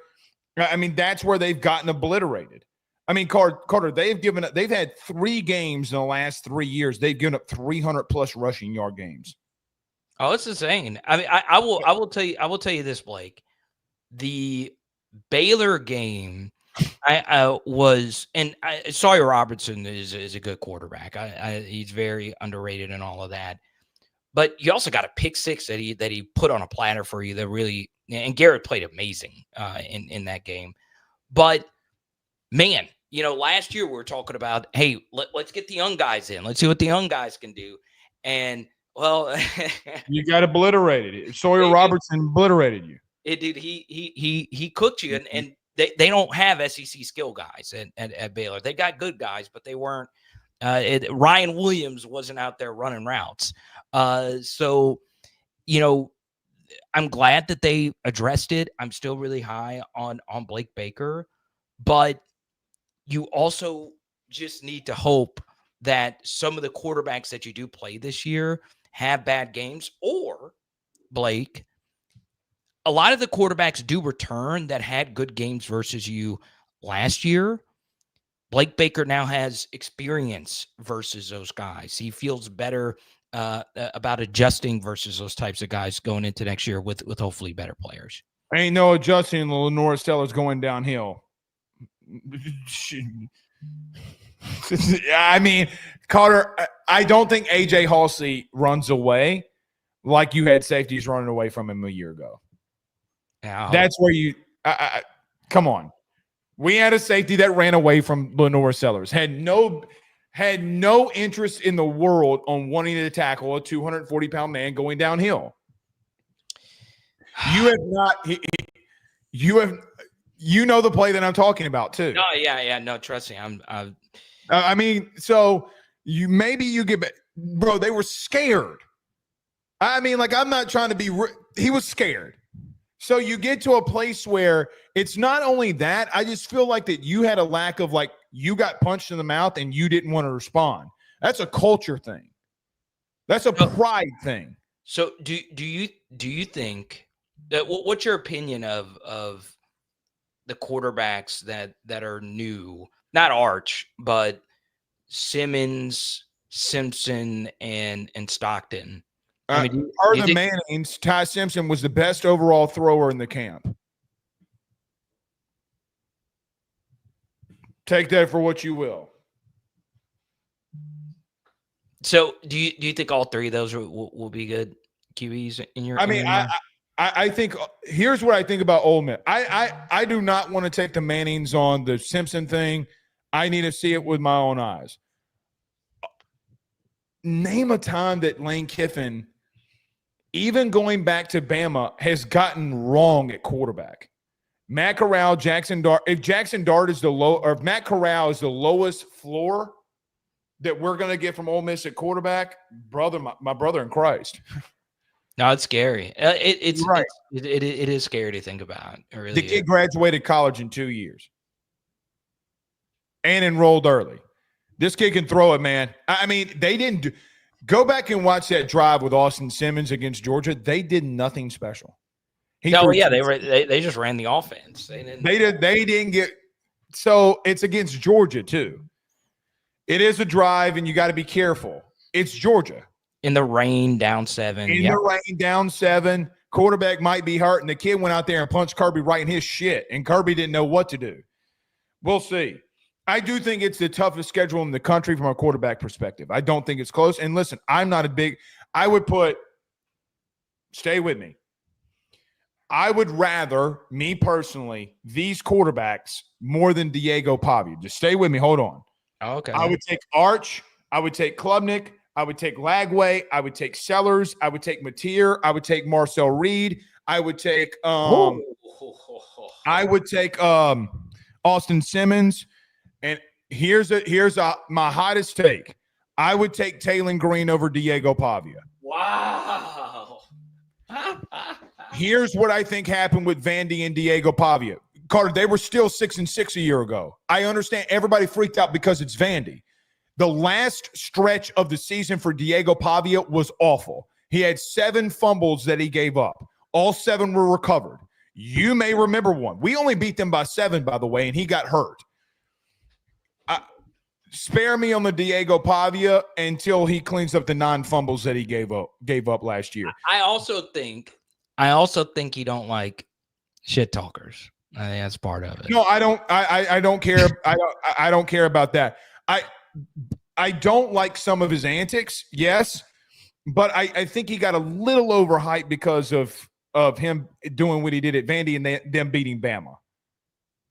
I mean, that's where they've gotten obliterated. I mean, Carter, they've had 3 games in the last 3 years. They've given up 300+ rushing yard games. Oh, it's insane. I mean, I will tell you this, Blake. The Baylor game, Sawyer Robertson is a good quarterback. He's very underrated and all of that. But you also got a pick six that he put on a platter for you that really, and Garrett played amazing in that game. But man, last year we were talking about, hey, let's get the young guys in. Let's see what the young guys can do. And well, you got obliterated. Sawyer Robertson obliterated you. It did. He cooked you, and they don't have SEC skill guys at Baylor. They got good guys, but they weren't. Ryan Williams wasn't out there running routes. So, I'm glad that they addressed it. I'm still really high on Blake Baker, but you also just need to hope that some of the quarterbacks that you do play this year have bad games, or Blake, a lot of the quarterbacks do return that had good games versus you last year. Blake Baker now has experience versus those guys. He feels better about adjusting versus those types of guys going into next year with hopefully better players. Ain't no adjusting. The Lenora Stellar's going downhill. I mean, Carter, I don't think A.J. Halsey runs away like you had safeties running away from him a year ago. Yeah, that's where you come on. We had a safety that ran away from Lenore Sellers, had no interest in the world on wanting to tackle a 240-pound man going downhill. You have not. You know the play that I'm talking about too. No, yeah. No, trust me. I mean, so you get back, bro. They were scared. I mean, like, I'm not trying to be. He was scared. So you get to a place where it's not only that. I just feel like that you had a lack of, like, you got punched in the mouth and you didn't want to respond. That's a culture thing. That's a pride thing. So do you think that what's your opinion of the quarterbacks that are new, not Arch, but Simmons, Simpson, and Stockton? I mean, the Mannings, Ty Simpson was the best overall thrower in the camp. Take that for what you will. So do you think all three of those will be good QBs in your? I think here's what I think about Ole Miss. I do not want to take the Mannings on the Simpson thing. I need to see it with my own eyes. Name a time that Lane Kiffin, even going back to Bama, has gotten wrong at quarterback. Matt Corral, Jackson Dart. If Jackson Dart is if Matt Corral is the lowest floor that we're going to get from Ole Miss at quarterback, my brother in Christ. No, it's scary. It's right. It is scary to think about. It really the kid graduated college in 2 years and enrolled early. This kid can throw it, man. I mean, they didn't go back and watch that drive with Austin Simmons against Georgia. They did nothing special. They just ran the offense. They didn't get. So it's against Georgia too. It is a drive, and you got to be careful. It's Georgia. In the rain, down 7. The rain, down 7. Quarterback might be hurt, and the kid went out there and punched Kirby right in his shit, and Kirby didn't know what to do. We'll see. I do think it's the toughest schedule in the country from a quarterback perspective. I don't think it's close. And listen, I'm not a big – I would put – stay with me. I would rather, me personally, these quarterbacks more than Diego Pavia. Just stay with me. Hold on. Oh, okay. I would take Arch. I would take Klubnik. I would take Lagway. I would take Sellers. I would take Mateer. I would take Marcel Reed. I would take Austin Simmons. And here's my hottest take. I would take Taylon Green over Diego Pavia. Wow. Here's what I think happened with Vandy and Diego Pavia. Carter, they were still 6-6 a year ago. I understand everybody freaked out because it's Vandy. The last stretch of the season for Diego Pavia was awful. He had 7 fumbles that he gave up. All 7 were recovered. You may remember one. We only beat them by 7, by the way, and he got hurt. Spare me on the Diego Pavia until he cleans up the 9 fumbles that he gave up last year. I also think you don't like shit talkers. I think that's part of it. No, I don't. I don't care. I don't care about that. I don't like some of his antics. Yes, but I think he got a little overhyped because of him doing what he did at Vandy and them beating Bama.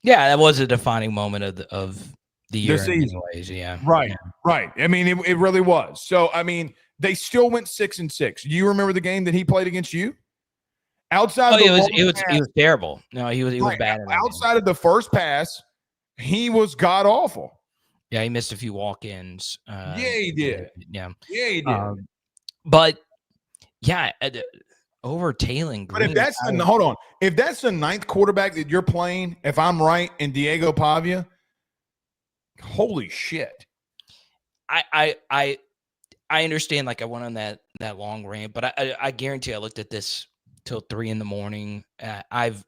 Yeah, that was a defining moment of the year. The season. Anyways, yeah. Right. Yeah. Right. I mean, it really was. So, I mean, they still went 6-6. Do you remember the game that he played against you? Outside of he was terrible. No, he was bad. Outside of the first pass, he was god awful. Yeah, he missed a few walk-ins. Yeah, he did. Yeah, he did. But yeah, overtailing. But if that's hold on, if that's the 9th quarterback that you're playing, if I'm right, in Diego Pavia, holy shit. I understand. Like I went on that long rant, but I guarantee I looked at this till 3 a.m. Because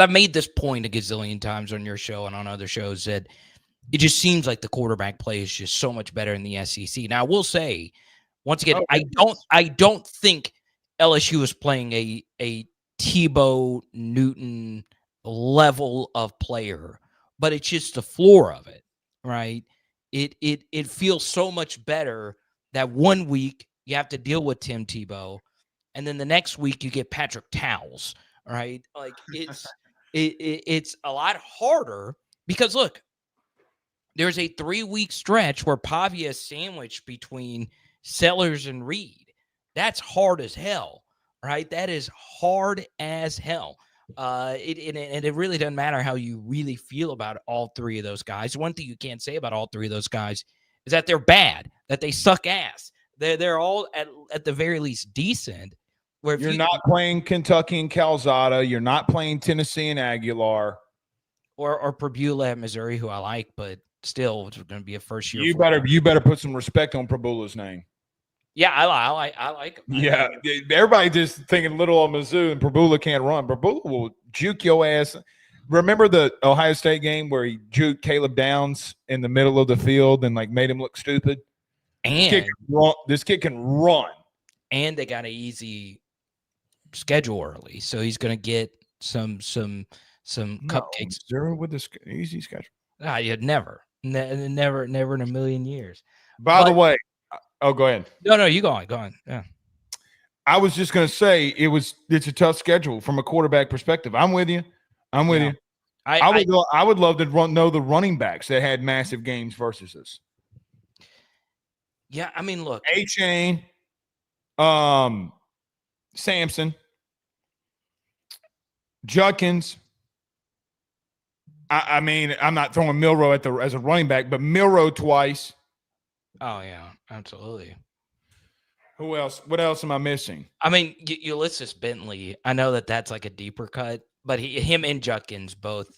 I've made this point a gazillion times on your show and on other shows that it just seems like the quarterback play is just so much better in the SEC. Now I will say, once again, I don't think LSU is playing a Tebow Newton level of player, but it's just the floor of it, right? It feels so much better that one week you have to deal with Tim Tebow, and then the next week you get Patrick Towles, right? Like it's a lot harder because look, there's a 3-week stretch where Pavia is sandwiched between Sellers and Reed. That's hard as hell, right? That is hard as hell. It really doesn't matter how you really feel about all 3 of those guys. One thing you can't say about all 3 of those guys is that they're bad, that they suck ass. They're all at the very least decent. Where if you're not playing Kentucky and Calzada, you're not playing Tennessee and Aguilar, or Prabula at Missouri, who I like, but still it's going to be a first year. You better put some respect on Prabula's name. Yeah, I like him. Yeah, everybody just thinking little on Mizzou and Prabula can't run. Prabula will juke your ass. Remember the Ohio State game where he juked Caleb Downs in the middle of the field and like made him look stupid? And this kid can run. And they got an easy schedule early, so he's going to get some cupcakes. Missouri with the easy schedule. Yeah, never in a million years. By the way. Oh, go ahead. No, you go on. Yeah. I was just going to say it's a tough schedule from a quarterback perspective. I'm with you. You. I would love to know the running backs that had massive games versus us. Yeah, I mean, look. A-Chain, Sampson, Judkins. I mean, I'm not throwing Milroe as a running back, but Milroe twice. Oh, yeah, absolutely. Who else? What else am I missing? I mean, Ulysses Bentley. I know that's like a deeper cut, but him and Judkins both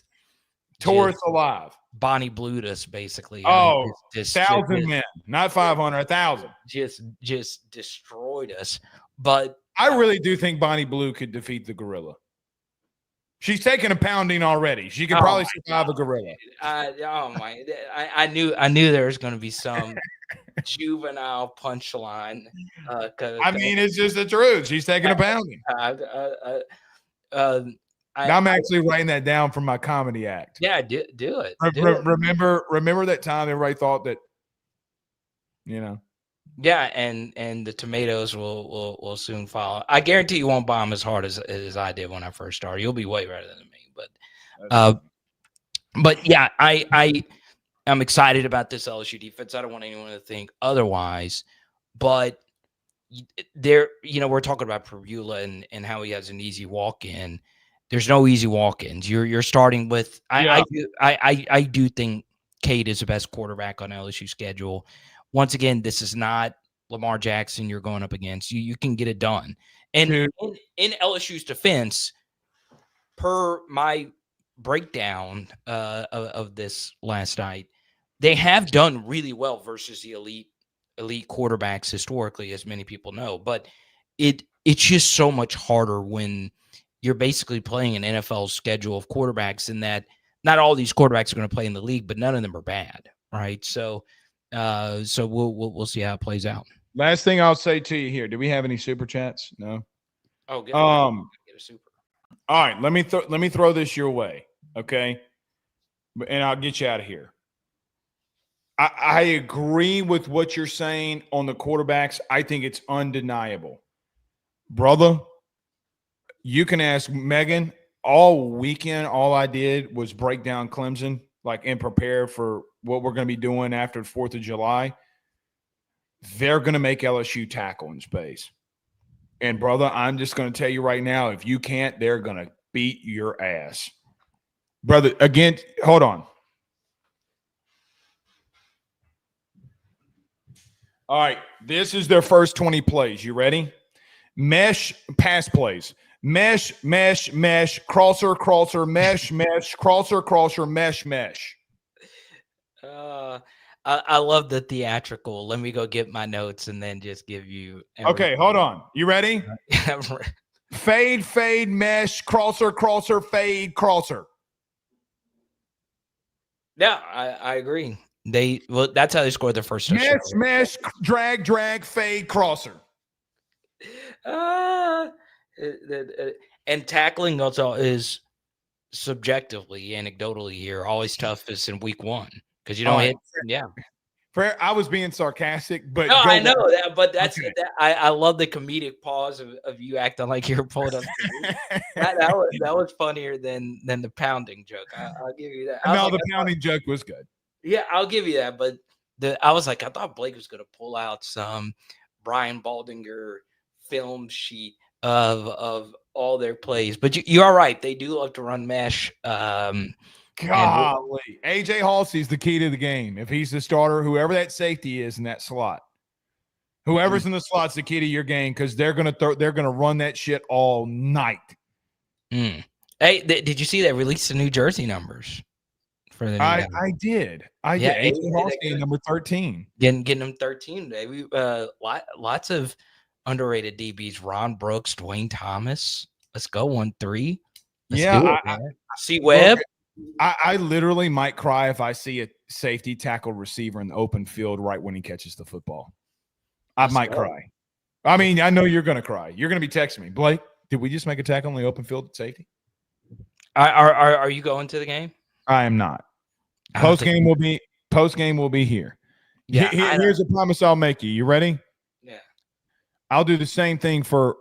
tore us alive. Bonnie blued us, basically. Oh, just 1,000 men, not 500, 1,000. Just destroyed us. But I really do think Bonnie Blue could defeat the gorilla. She's taking a pounding already. She could probably survive a gorilla. I knew there was going to be some juvenile punchline. I mean, it's just the truth. She's taking a pounding. I'm actually writing that down for my comedy act. Yeah, do it. Remember that time everybody thought that, Yeah, and the tomatoes will soon follow. I guarantee you won't bomb as hard as I did when I first started. You'll be way better than me. But yeah, I'm excited about this LSU defense. I don't want anyone to think otherwise. But we're talking about Prabula and how he has an easy walk-in. There's no easy walk-ins. You're starting with. I do think Cade is the best quarterback on LSU schedule. Once again, this is not Lamar Jackson you're going up against. You can get it done. And in LSU's defense, per my breakdown of this last night, they have done really well versus the elite quarterbacks historically, as many people know. But it's just so much harder when you're basically playing an NFL schedule of quarterbacks, in that not all these quarterbacks are going to play in the league, but none of them are bad, right? So, we'll see how it plays out. Last thing I'll say to you here: do we have any super chats? No. Oh, good. Get a super. All right, let me throw this your way, okay? And I'll get you out of here. I agree with what you're saying on the quarterbacks. I think it's undeniable. Brother, you can ask Megan. All weekend, all I did was break down Clemson, and prepare for what we're going to be doing after the 4th of July. They're going to make LSU tackle in space. And, brother, I'm just going to tell you right now, if you can't, they're going to beat your ass. Brother, again, hold on. All right, this is their first 20 plays. You ready? Mesh, pass plays. Mesh, mesh, mesh, crosser, crosser, mesh, mesh, crosser, crosser, mesh, mesh. I love the theatrical. Let me go get my notes and then just give you everything. Okay, hold on. You ready? Fade, fade, mesh, crosser, crosser, fade, crosser. Yeah, I agree. That's how they scored their first touchdown. Mesh, drag, drag, fade, crosser. And tackling also is subjectively, anecdotally here, always toughest in week 1 because you don't hit. Yeah. I was being sarcastic, but no, I know that, but that's okay. I love the comedic pause of you acting like you're pulled up. that was funnier than the pounding joke. I'll give you that. No, the pounding joke was good. Yeah, I'll give you that. But I was like, I thought Blake was going to pull out some Brian Baldinger film sheet of all their plays. But you are right. They do love to run mesh. Golly. AJ Halsey's the key to the game. If he's the starter, whoever that safety is in that slot, whoever's in the slot's the key to your game, because they're gonna run that shit all night. Hey, did you see they released the New Jersey numbers for the? I did. AJ Halsey number 13. Getting them 13, baby. Lots of underrated DBs. Ron Brooks, Dwayne Thomas. Let's go 1-3. See Webb. I literally might cry if I see a safety tackle receiver in the open field right when he catches the football. I might cry. I mean, I know you're going to cry. You're going to be texting me, Blake, did we just make a tackle in the open field at safety? Are you going to the game? I am not. Post game will be here. Yeah, here's a promise I'll make you. You ready? Yeah. I'll do the same thing for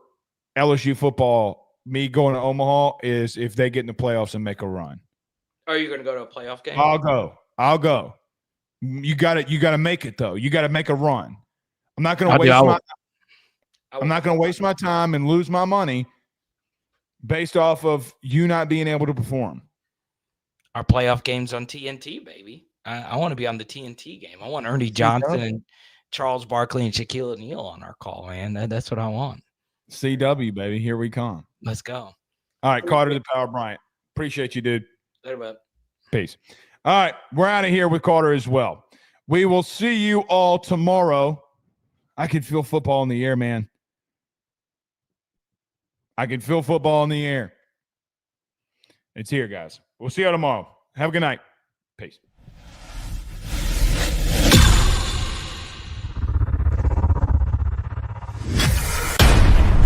LSU football. Me going to Omaha is if they get in the playoffs and make a run. Are you going to go to a playoff game? I'll go. You got to make it though. You got to make a run. I'm not going to waste my time and lose my money based off of you not being able to perform. Our playoff games on TNT, baby. I want to be on the TNT game. I want Ernie Johnson and Charles Barkley and Shaquille O'Neal on our call, man. That's what I want. CW, baby. Here we come. Let's go. All right, Carter the Power Bryant. Appreciate you, dude. Later, bud. Peace. All right, we're out of here with Carter as well. We will see you all tomorrow. I can feel football in the air, man. I can feel football in the air. It's here, guys. We'll see you tomorrow. Have a good night. Peace.